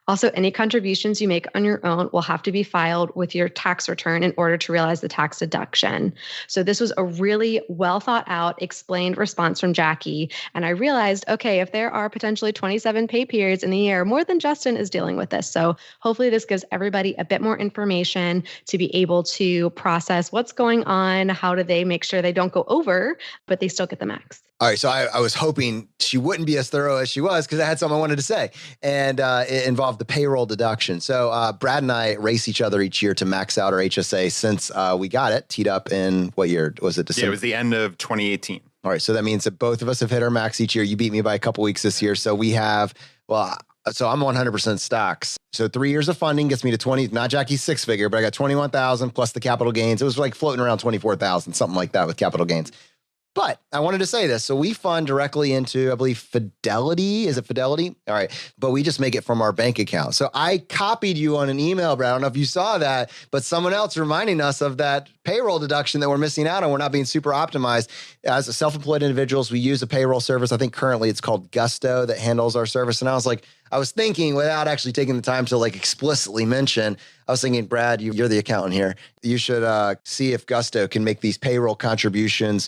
Also, any contributions you make on your own will have to be filed with your tax return in order to realize the tax deduction. So this was a really well thought out, explained response from Jackie. And I realized, okay, if there are potentially 27 pay periods in the year, more than Justin is dealing with this. So hopefully this gives everybody a bit more information to be able to process what's going on. How do they make sure they don't go over, but they still get the max? All right, so I was hoping she wouldn't be as thorough as she was because I had something I wanted to say, and it involved the payroll deduction. So Brad and I race each other each year to max out our HSA since we got it teed up in, what year was it? December? Yeah, it was the end of 2018. All right, so that means that both of us have hit our max each year. You beat me by a couple weeks this year, so we have, well, So I'm 100% stocks. So 3 years of funding gets me to 20, not Jackie's six figure, but I got 21,000 plus the capital gains. It was like floating around 24,000, something like that with capital gains. But I wanted to say this. So we fund directly into, I believe, Fidelity. Is it Fidelity? All right. But we just make it from our bank account. So I copied you on an email, Brad. I don't know if you saw that, but someone else reminding us of that payroll deduction that we're missing out on. We're not being super optimized. As a self-employed individuals, we use a payroll service. I think currently it's called Gusto that handles our service. And I was thinking without actually taking the time to like explicitly mention, I was thinking, Brad, you're the accountant here. You should see if Gusto can make these payroll contributions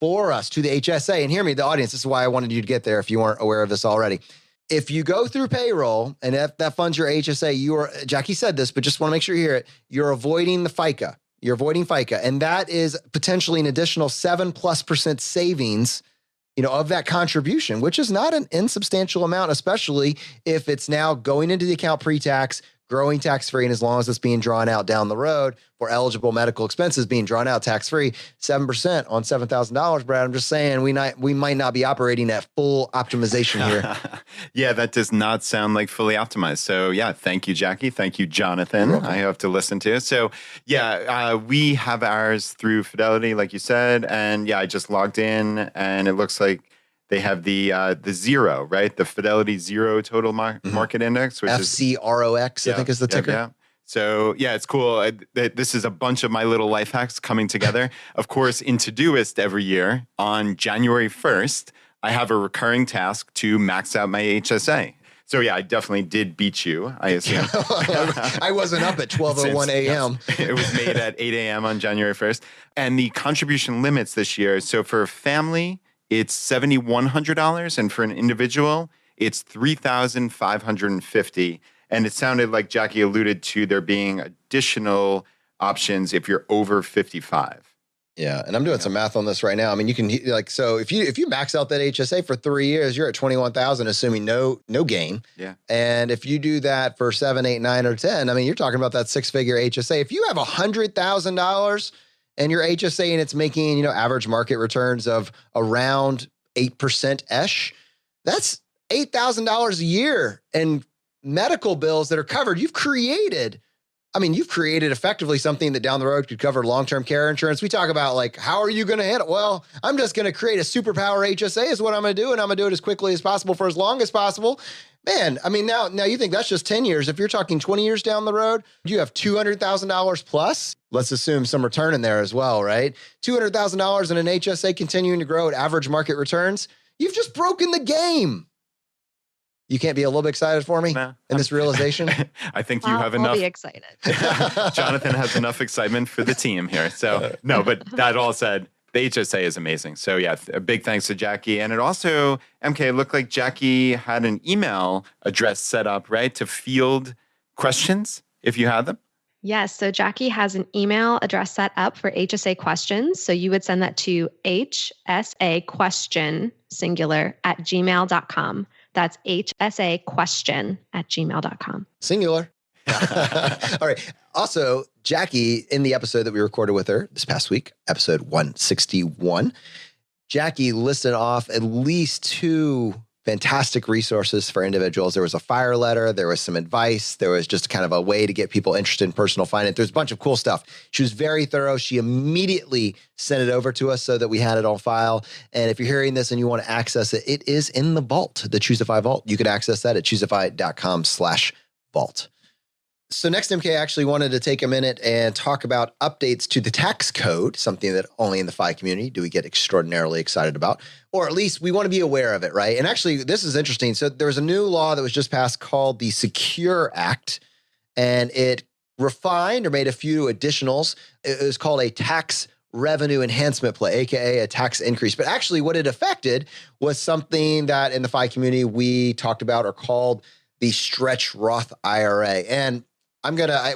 for us to the HSA. And hear me, the audience, this is why I wanted you to get there if you weren't aware of this already. If you go through payroll and if that funds your HSA, Jackie said this, but just want to make sure you hear it, you're avoiding the FICA. You're avoiding FICA. And that is potentially an additional 7+% savings, of that contribution, which is not an insubstantial amount, especially if it's now going into the account pre-tax, growing tax-free, and as long as it's being drawn out down the road for eligible medical expenses being drawn out tax-free, 7% on $7,000, Brad. I'm just saying we might not be operating at full optimization here. Yeah, that does not sound like fully optimized. So yeah, thank you, Jackie. Thank you, Jonathan. I have to listen to. So yeah, we have ours through Fidelity, like you said. And yeah, I just logged in and it looks like they have the zero, right? The Fidelity Zero Total Market Index, which FCROX, I think is the ticker. Yeah. So yeah, it's cool. This is a bunch of my little life hacks coming together. Of course, in Todoist every year on January 1st, I have a recurring task to max out my HSA. So yeah, I definitely did beat you, I assume. I wasn't up at 12:01 a.m. It was made at 8 a.m. on January 1st. And the contribution limits this year, so for a family, it's $7,100, and for an individual, it's $3,550. And it sounded like Jackie alluded to there being additional options if you're over 55. Yeah, and I'm doing some math on this right now. I mean, you can so if you max out that HSA for 3 years, you're at 21,000, assuming no gain. Yeah. And if you do that for 7, 8, 9, or 10, I mean, you're talking about that six-figure HSA. If you have $100,000 and your HSA and it's making, average market returns of around 8%-ish, that's $8,000 a year and medical bills that are covered. You've created effectively something that down the road could cover long-term care insurance. We talk about how are you going to handle? Well, I'm just going to create a superpower HSA is what I'm going to do. And I'm going to do it as quickly as possible for as long as possible. Man, I mean, now you think that's just 10 years. If you're talking 20 years down the road, you have $200,000 plus. Let's assume some return in there as well, right? $200,000 in an HSA continuing to grow at average market returns. You've just broken the game. You can't be a little bit excited for me in this realization? I think you have enough. I'll be excited. Jonathan has enough excitement for the team here. So no, but that all said, the HSA is amazing. So yeah, a big thanks to Jackie. And it also, MK, it looked like Jackie had an email address set up, right? To field questions if you had them. Yes. So Jackie has an email address set up for HSA questions. So you would send that to hsaquestion, singular, @gmail.com. That's hsaquestion@gmail.com. Singular. All right. Also, Jackie, in the episode that we recorded with her this past week, episode 161, Jackie listed off at least 2 fantastic resources for individuals. There was a fire letter, there was some advice, there was just kind of a way to get people interested in personal finance. There's a bunch of cool stuff. She was very thorough. She immediately sent it over to us so that we had it on file. And if you're hearing this and you want to access it, it is in the vault, the ChooseFI vault. You can access that at ChooseFI.com/vault. So next, MK actually wanted to take a minute and talk about updates to the tax code, something that only in the FI community do we get extraordinarily excited about, or at least we want to be aware of it, right? And actually, this is interesting. So there was a new law that was just passed called the Secure Act, and it refined or made a few additionals. It was called a tax revenue enhancement play, aka a tax increase. But actually, what it affected was something that in the FI community we talked about or called the stretch Roth IRA. And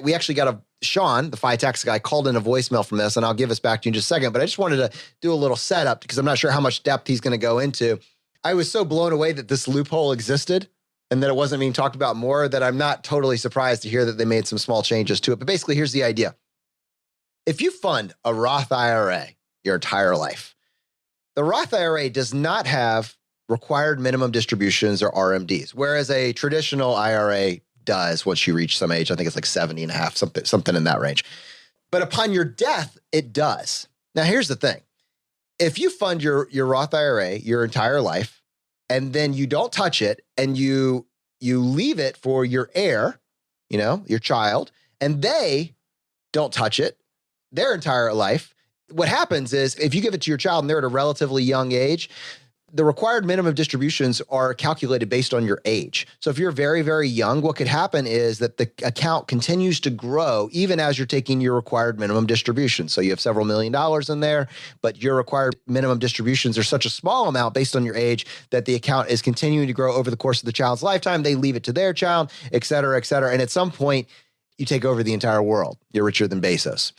we actually got Sean, the FI tax guy, called in a voicemail from this, and I'll give us back to you in just a second. But I just wanted to do a little setup because I'm not sure how much depth he's going to go into. I was so blown away that this loophole existed and that it wasn't being talked about more that I'm not totally surprised to hear that they made some small changes to it. But basically, here's the idea. If you fund a Roth IRA your entire life, the Roth IRA does not have required minimum distributions, or RMDs, whereas a traditional IRA does once you reach some age. I think it's like 70 and a half, something in that range. But upon your death, it does. Now, here's the thing. If you fund your Roth IRA your entire life, and then you don't touch it, and you leave it for your heir, your child, and they don't touch it their entire life, what happens is if you give it to your child and they're at a relatively young age, the required minimum distributions are calculated based on your age. So if you're very, very young, what could happen is that the account continues to grow even as you're taking your required minimum distribution. So you have several $1 million in there, but your required minimum distributions are such a small amount based on your age that the account is continuing to grow over the course of the child's lifetime. They leave it to their child, et cetera, et cetera. And at some point, you take over the entire world. You're richer than Bezos.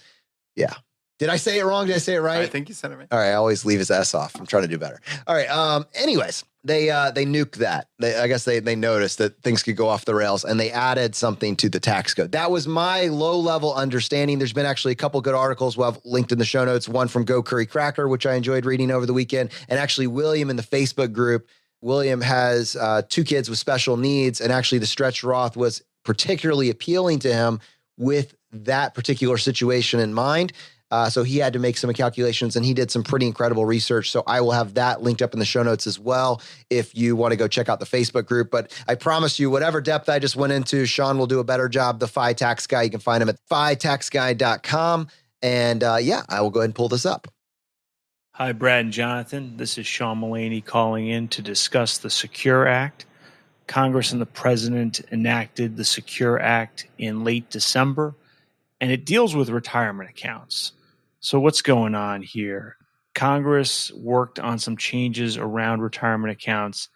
Yeah. Did I say it wrong? Did I say it right? I think you said it right. All right. I always leave his S off. I'm trying to do better. All right. Anyways, they nuked that. I guess they noticed that things could go off the rails, and they added something to the tax code. That was my low-level understanding. There's been actually a couple good articles we'll have linked in the show notes. One from Go Curry Cracker, which I enjoyed reading over the weekend, and actually William in the Facebook group. William has 2 kids with special needs, and actually the stretch Roth was particularly appealing to him with that particular situation in mind. So he had to make some calculations, and he did some pretty incredible research. So I will have that linked up in the show notes as well if you want to go check out the Facebook group. But I promise you, whatever depth I just went into, Sean will do a better job. The FI Tax Guy, you can find him at FITaxGuy.com. And I will go ahead and pull this up. Hi, Brad and Jonathan. This is Sean Mullaney calling in to discuss the Secure Act. Congress and the President enacted the Secure Act in late December, and it deals with retirement accounts. So what's going on here? Congress worked on some changes around retirement accounts.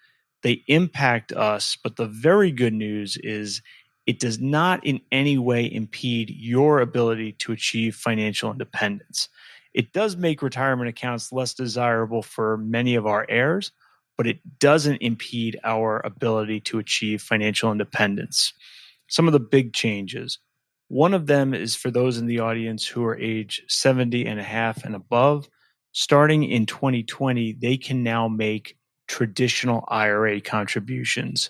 They impact us, but the very good news is it does not in any way impede your ability to achieve financial independence. It does make retirement accounts less desirable for many of our heirs, but it doesn't impede our ability to achieve financial independence. Some of the big changes. One of them is for those in the audience who are age 70 and a half and above. Starting in 2020, they can now make traditional IRA contributions.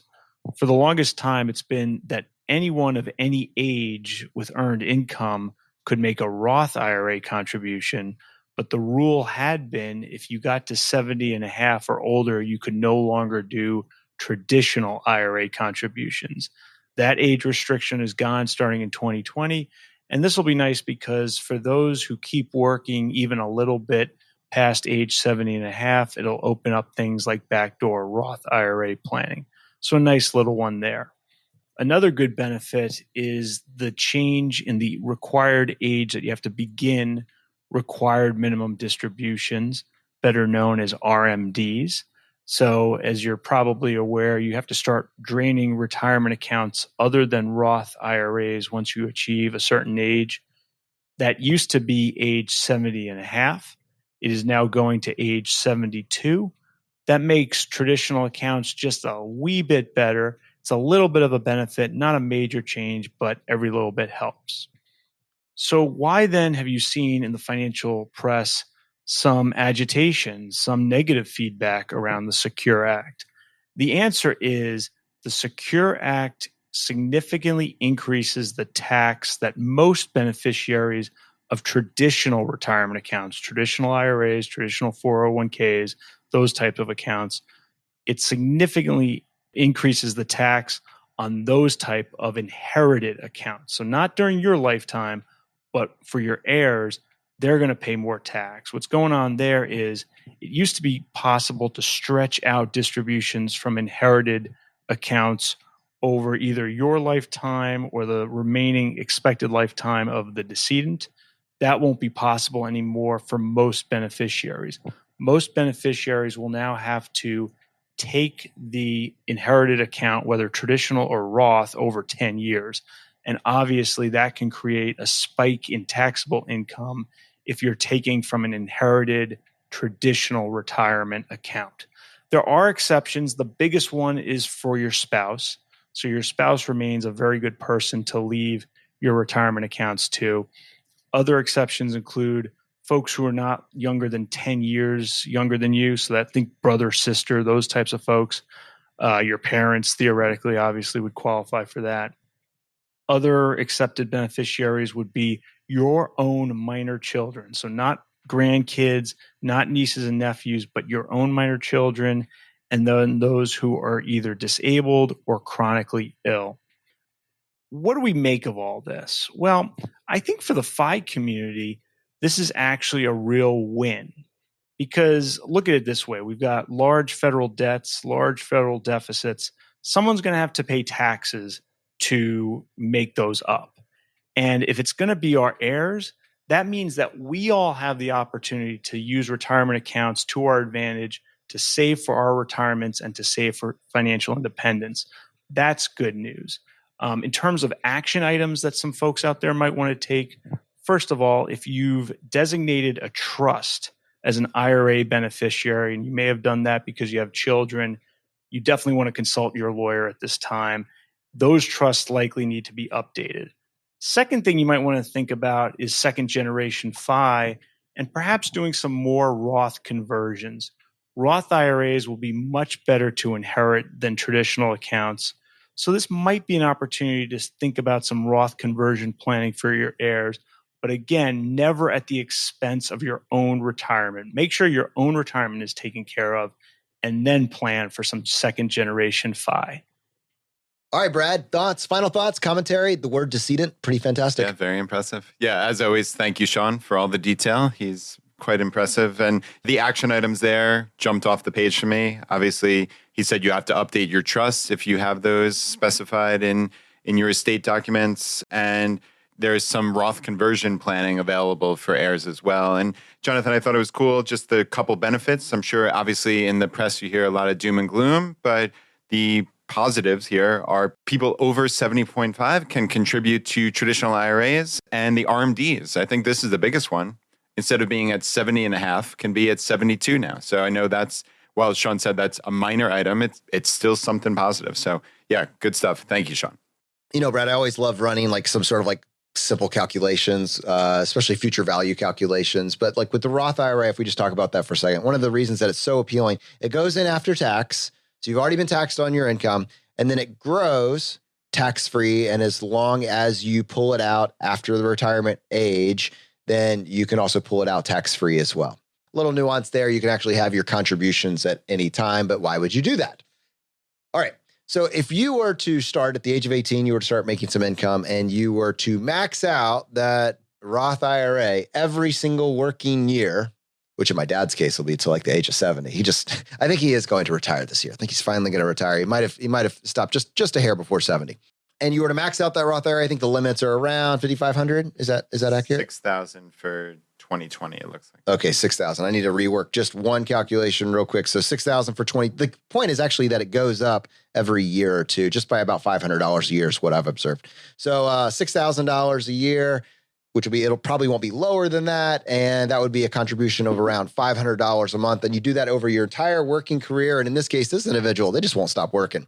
For the longest time, it's been that anyone of any age with earned income could make a Roth IRA contribution, but the rule had been if you got to 70 and a half or older, you could no longer do traditional IRA contributions. That age restriction is gone starting in 2020. And this will be nice because for those who keep working even a little bit past age 70 and a half, it'll open up things like backdoor Roth IRA planning. So a nice little one there. Another good benefit is the change in the required age that you have to begin required minimum distributions, better known as RMDs. So as you're probably aware, you have to start draining retirement accounts other than Roth IRAs once you achieve a certain age. That used to be age 70 and a half. It is now going to age 72. That makes traditional accounts just a wee bit better. It's a little bit of a benefit, not a major change, but every little bit helps. So why then have you seen in the financial press some agitation, some negative feedback around the Secure Act? The answer is the Secure Act significantly increases the tax that most beneficiaries of traditional retirement accounts, traditional IRAs, traditional 401ks, those types of accounts, it significantly increases the tax on those type of inherited accounts. So not during your lifetime, but for your heirs, they're going to pay more tax. What's going on there is it used to be possible to stretch out distributions from inherited accounts over either your lifetime or the remaining expected lifetime of the decedent. That won't be possible anymore for most beneficiaries. Most beneficiaries will now have to take the inherited account, whether traditional or Roth, over 10 years. And obviously that can create a spike in taxable income if you're taking from an inherited traditional retirement account. There are exceptions. The biggest one is for your spouse. So your spouse remains a very good person to leave your retirement accounts to. Other exceptions include folks who are not younger than 10 years younger than you. So that think brother, sister, those types of folks. Your parents theoretically, obviously, would qualify for that. Other accepted beneficiaries would be your own minor children. So not grandkids, not nieces and nephews, but your own minor children, and then those who are either disabled or chronically ill. What do we make of all this? Well, I think for the FI community, this is actually a real win. Because look at it this way. We've got large federal debts, large federal deficits. Someone's going to have to pay taxes to make those up. And if it's going to be our heirs, that means that we all have the opportunity to use retirement accounts to our advantage, to save for our retirements and to save for financial independence. That's good news. In terms of action items that some folks out there might want to take, first of all, if you've designated a trust as an IRA beneficiary, and you may have done that because you have children, you definitely want to consult your lawyer at this time. Those trusts likely need to be updated. Second thing you might want to think about is second generation FI and perhaps doing some more Roth conversions. Roth IRAs will be much better to inherit than traditional accounts. So this might be an opportunity to think about some Roth conversion planning for your heirs. But again, never at the expense of your own retirement. Make sure your own retirement is taken care of and then plan for some second generation FI. All right, Brad, final thoughts, commentary, the word decedent, pretty fantastic. Yeah, very impressive. Yeah, as always, thank you, Sean, for all the detail. He's quite impressive. And the action items there jumped off the page for me. Obviously, he said you have to update your trusts if you have those specified in your estate documents. And there's some Roth conversion planning available for heirs as well. And Jonathan, I thought it was cool, just the couple benefits. I'm sure obviously in the press you hear a lot of doom and gloom, but the positives here are people over 70.5 can contribute to traditional IRAs and the RMDs. I think this is the biggest one. Instead of being at 70 and a half, can be at 72 now. So I know that's, while Sean said that's a minor item, it's still something positive. So yeah, good stuff. Thank you, Sean. You know, Brad, I always love running like some sort of like simple calculations, especially future value calculations. But like with the Roth IRA, if we just talk about that for a second, one of the reasons that it's so appealing, it goes in after tax. So you've already been taxed on your income, and then it grows tax-free. And as long as you pull it out after the retirement age, then you can also pull it out tax-free as well. Little nuance there. You can actually have your contributions at any time, but why would you do that? All right. So if you were to start at the age of 18, you were to start making some income and you were to max out that Roth IRA every single working year, which in my dad's case will be to like the age of 70. I think he is going to retire this year. I think he's finally going to retire. He might have stopped just a hair before 70. And you were to max out that Roth IRA, I think the limits are around 5,500. Is that accurate? 6,000 for 2020, it looks like. Okay, 6,000. I need to rework just one calculation real quick. So 6,000 for 20. The point is actually that it goes up every year or two, just by about $500 a year is what I've observed. So $6,000 a year, which will be, it'll probably won't be lower than that. And that would be a contribution of around $500 a month. And you do that over your entire working career. And in this case, this individual, they just won't stop working.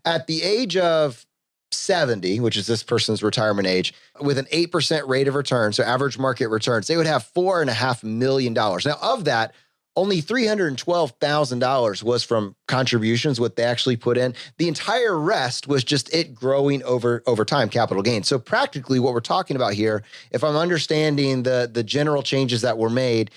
At the age of 70, which is this person's retirement age, with an 8% rate of return, so average market returns, they would have $4.5 million. Now, of that, only $312,000 was from contributions, what they actually put in. The entire rest was just it growing over time, capital gain. So practically what we're talking about here, if I'm understanding the general changes that were made,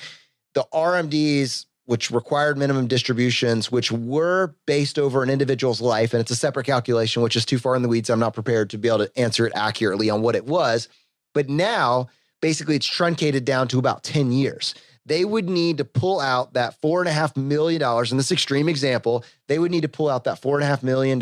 the RMDs, which required minimum distributions, which were based over an individual's life, and it's a separate calculation, which is too far in the weeds. I'm not prepared to be able to answer it accurately on what it was. But now, basically, it's truncated down to about 10 years. They would need to pull out that $4.5 million. In this extreme example, they would need to pull out that $4.5 million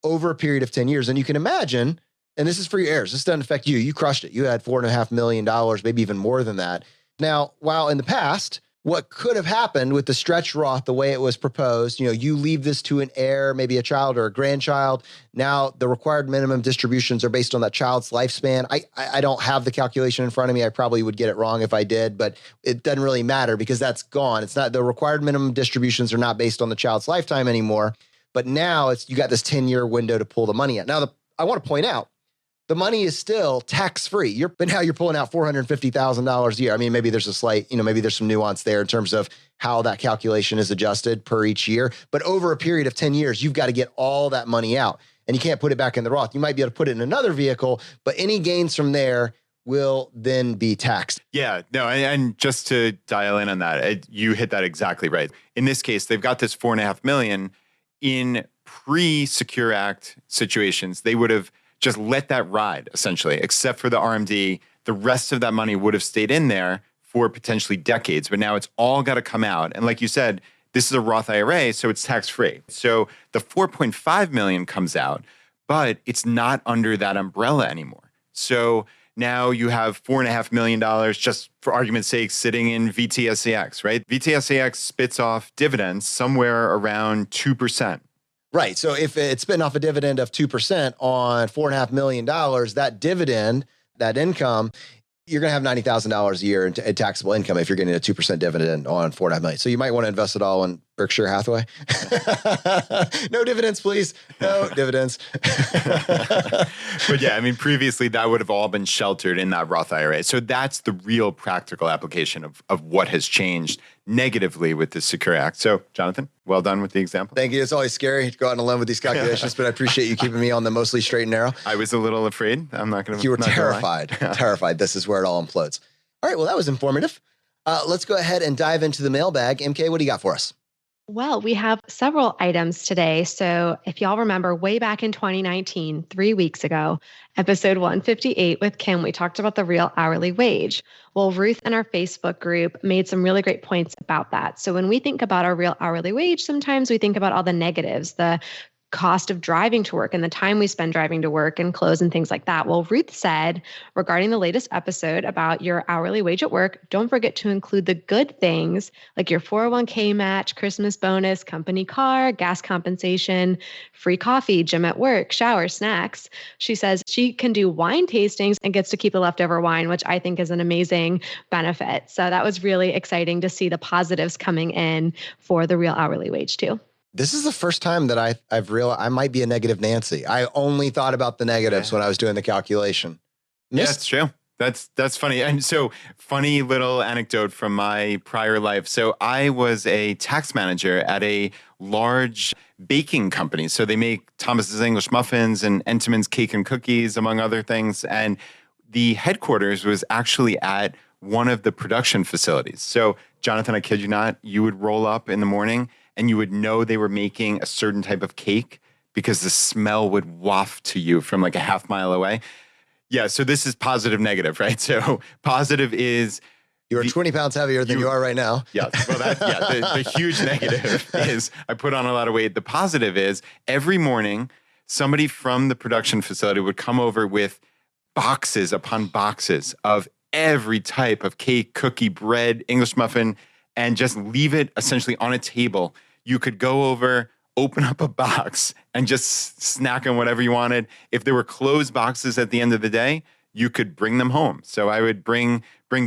over a period of 10 years. And you can imagine, and this is for your heirs, this doesn't affect you. You crushed it. You had $4.5 million, maybe even more than that. Now, while in the past, what could have happened with the stretch Roth, the way it was proposed, you leave this to an heir, maybe a child or a grandchild. Now the required minimum distributions are based on that child's lifespan. I don't have the calculation in front of me. I probably would get it wrong if I did, but it doesn't really matter because that's gone. It's not, the required minimum distributions are not based on the child's lifetime anymore. But now you got this 10-year window to pull the money out. Now, I want to point out, the money is still tax-free. But now you're pulling out $450,000 a year. I mean, maybe there's a slight, maybe there's some nuance there in terms of how that calculation is adjusted per each year. But over a period of 10 years, you've got to get all that money out. And you can't put it back in the Roth. You might be able to put it in another vehicle, but any gains from there will then be taxed. Yeah, no, and just to dial in on that, you hit that exactly right. In this case, they've got this $4.5 million. In pre-Secure Act situations, they would have just let that ride, essentially, except for the RMD. The rest of that money would have stayed in there for potentially decades, but now it's all got to come out. And like you said, this is a Roth IRA, so it's tax-free. So the $4.5 million comes out, but it's not under that umbrella anymore. So now you have $4.5 million, just for argument's sake, sitting in VTSAX, right? VTSAX spits off dividends somewhere around 2%. Right. So if it's spitting off a dividend of 2% on $4.5 million, that dividend, that income, you're going to have $90,000 a year in taxable income if you're getting a 2% dividend on $4.5 million. So you might want to invest it all in Berkshire Hathaway. No dividends, please. No dividends. But yeah, I mean, previously that would have all been sheltered in that Roth IRA. So that's the real practical application of what has changed negatively with the Secure Act. So Jonathan, well done with the example. Thank you. It's always scary to go out on a limb with these calculations, but I appreciate you keeping me on the mostly straight and narrow. I was a little afraid. I'm not going to. You were terrified. Terrified. This is where it all implodes. All right. Well, that was informative. Let's go ahead and dive into the mailbag. MK, what do you got for us? Well, we have several items today. So if y'all remember way back in 2019, 3 weeks ago, episode 158 with Kim, we talked about the real hourly wage. Well, Ruth in our Facebook group made some really great points about that. So when we think about our real hourly wage, sometimes we think about all the negatives, the cost of driving to work and the time we spend driving to work and clothes and things like that. Well, Ruth said regarding the latest episode about your hourly wage at work, don't forget to include the good things like your 401k match, Christmas bonus, company car, gas compensation, free coffee, gym at work, shower, snacks. She says she can do wine tastings and gets to keep the leftover wine, which I think is an amazing benefit. So that was really exciting to see the positives coming in for the real hourly wage too. This is the first time that I've realized I might be a negative Nancy. I only thought about the negatives when I was doing the calculation. Yeah, that's true. That's funny. And so funny little anecdote from my prior life. So I was a tax manager at a large baking company. So they make Thomas's English muffins and Entenmann's cake and cookies, among other things. And the headquarters was actually at one of the production facilities. So Jonathan, I kid you not, you would roll up in the morning and you would know they were making a certain type of cake because the smell would waft to you from like a half mile away. Yeah, so this is positive, negative, right? So positive is... You are 20 pounds heavier than you are right now. Yeah, well, the huge negative is I put on a lot of weight. The positive is every morning, somebody from the production facility would come over with boxes upon boxes of every type of cake, cookie, bread, English muffin, and just leave it essentially on a table. You could go over, open up a box, and just snack on whatever you wanted. If there were closed boxes at the end of the day, you could bring them home. So I would bring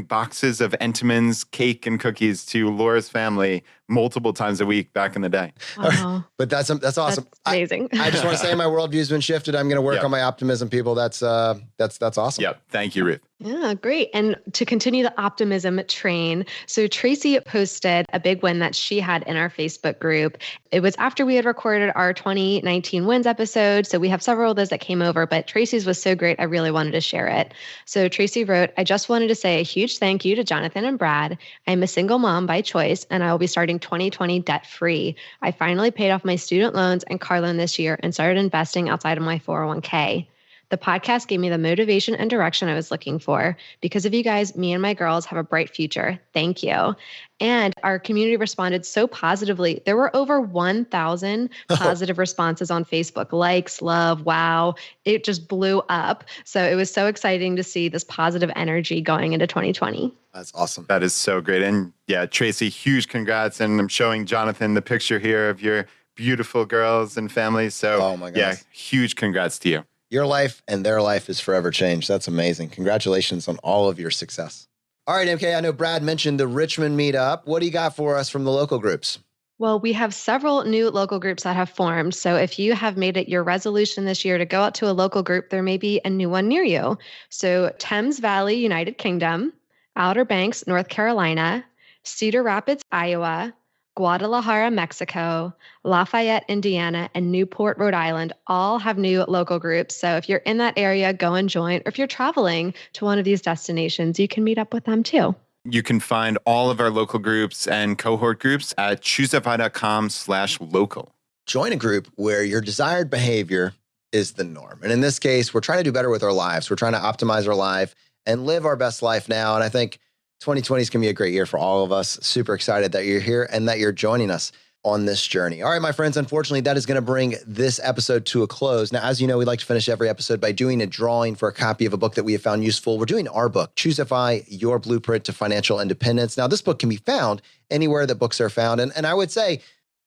boxes of Entenmann's cake and cookies to Laura's family multiple times a week back in the day. Wow. But that's awesome. That's amazing. I just want to say my worldview's been shifted. I'm going to work on my optimism, people. That's awesome. Yep. Thank you, Ruth. Yeah, great. And to continue the optimism train, so Tracy posted a big win that she had in our Facebook group. It was after we had recorded our 2019 wins episode. So we have several of those that came over, but Tracy's was so great, I really wanted to share it. So Tracy wrote, I just wanted to say a huge thank you to Jonathan and Brad. I'm a single mom by choice, and I will be starting 2020 debt-free. I finally paid off my student loans and car loan this year and started investing outside of my 401k. The podcast gave me the motivation and direction I was looking for. Because of you guys, me and my girls have a bright future. Thank you. And our community responded so positively. There were over 1,000 positive responses on Facebook. Likes, love, wow. It just blew up. So it was so exciting to see this positive energy going into 2020. That's awesome. That is so great. And yeah, Tracy, huge congrats. And I'm showing Jonathan the picture here of your beautiful girls and family. So oh my gosh. Yeah, huge congrats to you. Your life and their life is forever changed. That's amazing. Congratulations on all of your success. All right, MK, I know Brad mentioned the Richmond meetup. What do you got for us from the local groups? Well, we have several new local groups that have formed. So if you have made it your resolution this year to go out to a local group, there may be a new one near you. So Thames Valley, United Kingdom, Outer Banks, North Carolina, Cedar Rapids, Iowa, Guadalajara, Mexico, Lafayette, Indiana, and Newport, Rhode Island all have new local groups. So if you're in that area, go and join. Or if you're traveling to one of these destinations, you can meet up with them too. You can find all of our local groups and cohort groups at ChooseFI.com/local. Join a group where your desired behavior is the norm. And in this case, we're trying to do better with our lives. We're trying to optimize our life and live our best life now. And I think 2020 is going to be a great year for all of us. Super excited that you're here and that you're joining us on this journey. All right, my friends, unfortunately, that is going to bring this episode to a close. Now, as you know, we like to finish every episode by doing a drawing for a copy of a book that we have found useful. We're doing our book, ChooseFI, Your Blueprint to Financial Independence. Now, this book can be found anywhere that books are found. And I would say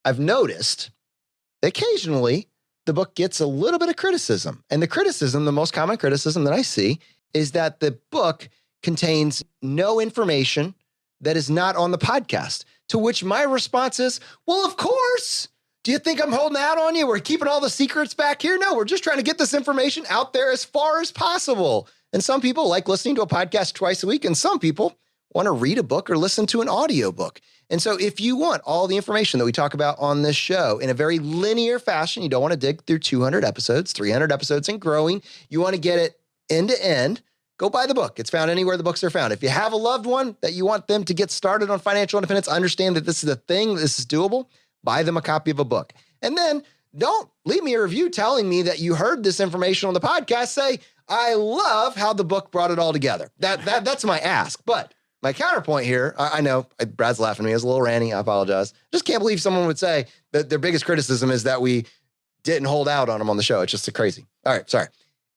I've noticed occasionally the book gets a little bit of criticism. And the criticism, the most common criticism that I see, is that the book contains no information that is not on the podcast. To which my response is, well, of course. Do you think I'm holding out on you? We're keeping all the secrets back here? No, we're just trying to get this information out there as far as possible. And some people like listening to a podcast twice a week, and some people want to read a book or listen to an audiobook. And so if you want all the information that we talk about on this show in a very linear fashion, you don't want to dig through 200 episodes, 300 episodes and growing, you want to get it end to end, go buy the book. It's found anywhere the books are found. If you have a loved one that you want them to get started on financial independence, understand that this is a thing, this is doable, buy them a copy of a book. And then don't leave me a review telling me that you heard this information on the podcast. Say, I love how the book brought it all together. That's my ask. But my counterpoint here, I know Brad's laughing at me. It was a little ranty. I apologize. Just can't believe someone would say that their biggest criticism is that we didn't hold out on them on the show. It's just crazy. All right, sorry.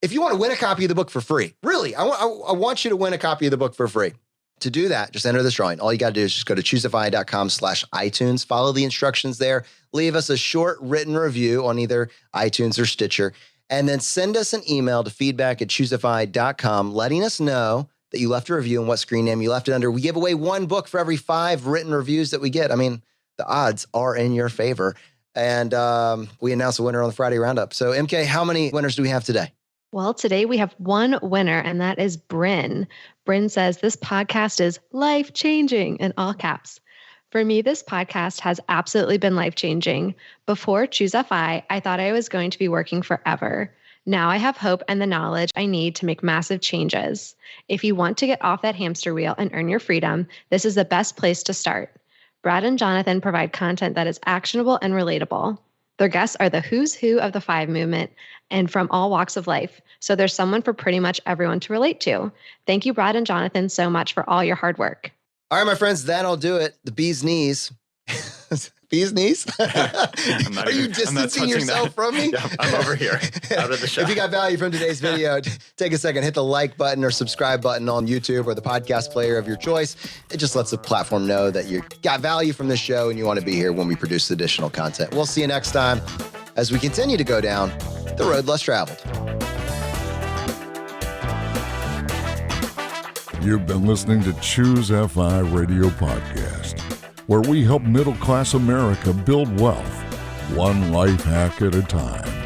If you want to win a copy of the book for free, really, I want you to win a copy of the book for free. To do that, just enter this drawing. All you got to do is just go to ChooseFI.com/iTunes, follow the instructions there, leave us a short written review on either iTunes or Stitcher, and then send us an email to feedback@ChooseFI.com, letting us know that you left a review and what screen name you left it under. We give away one book for every 5 written reviews that we get. I mean, the odds are in your favor. And we announce a winner on the Friday Roundup. So, MK, how many winners do we have today? Well, today we have one winner, and that is Bryn. Bryn says, this podcast is life-changing in all caps. For me, this podcast has absolutely been life-changing. Before ChooseFI, I thought I was going to be working forever. Now I have hope and the knowledge I need to make massive changes. If you want to get off that hamster wheel and earn your freedom, this is the best place to start. Brad and Jonathan provide content that is actionable and relatable. Their guests are the who's who of the FIVE movement and from all walks of life. So there's someone for pretty much everyone to relate to. Thank you, Brad and Jonathan, so much for all your hard work. All right, my friends, that'll do it. The bee's knees. Bee's knees? Are you distancing yourself from me? Yeah, I'm over here, out of the shot. If you got value from today's video, take a second, hit the like button or subscribe button on YouTube or the podcast player of your choice. It just lets the platform know that you got value from this show and you want to be here when we produce additional content. We'll see you next time as we continue to go down the road less traveled. You've been listening to ChooseFI Radio Podcast, where we help middle-class America build wealth, one life hack at a time.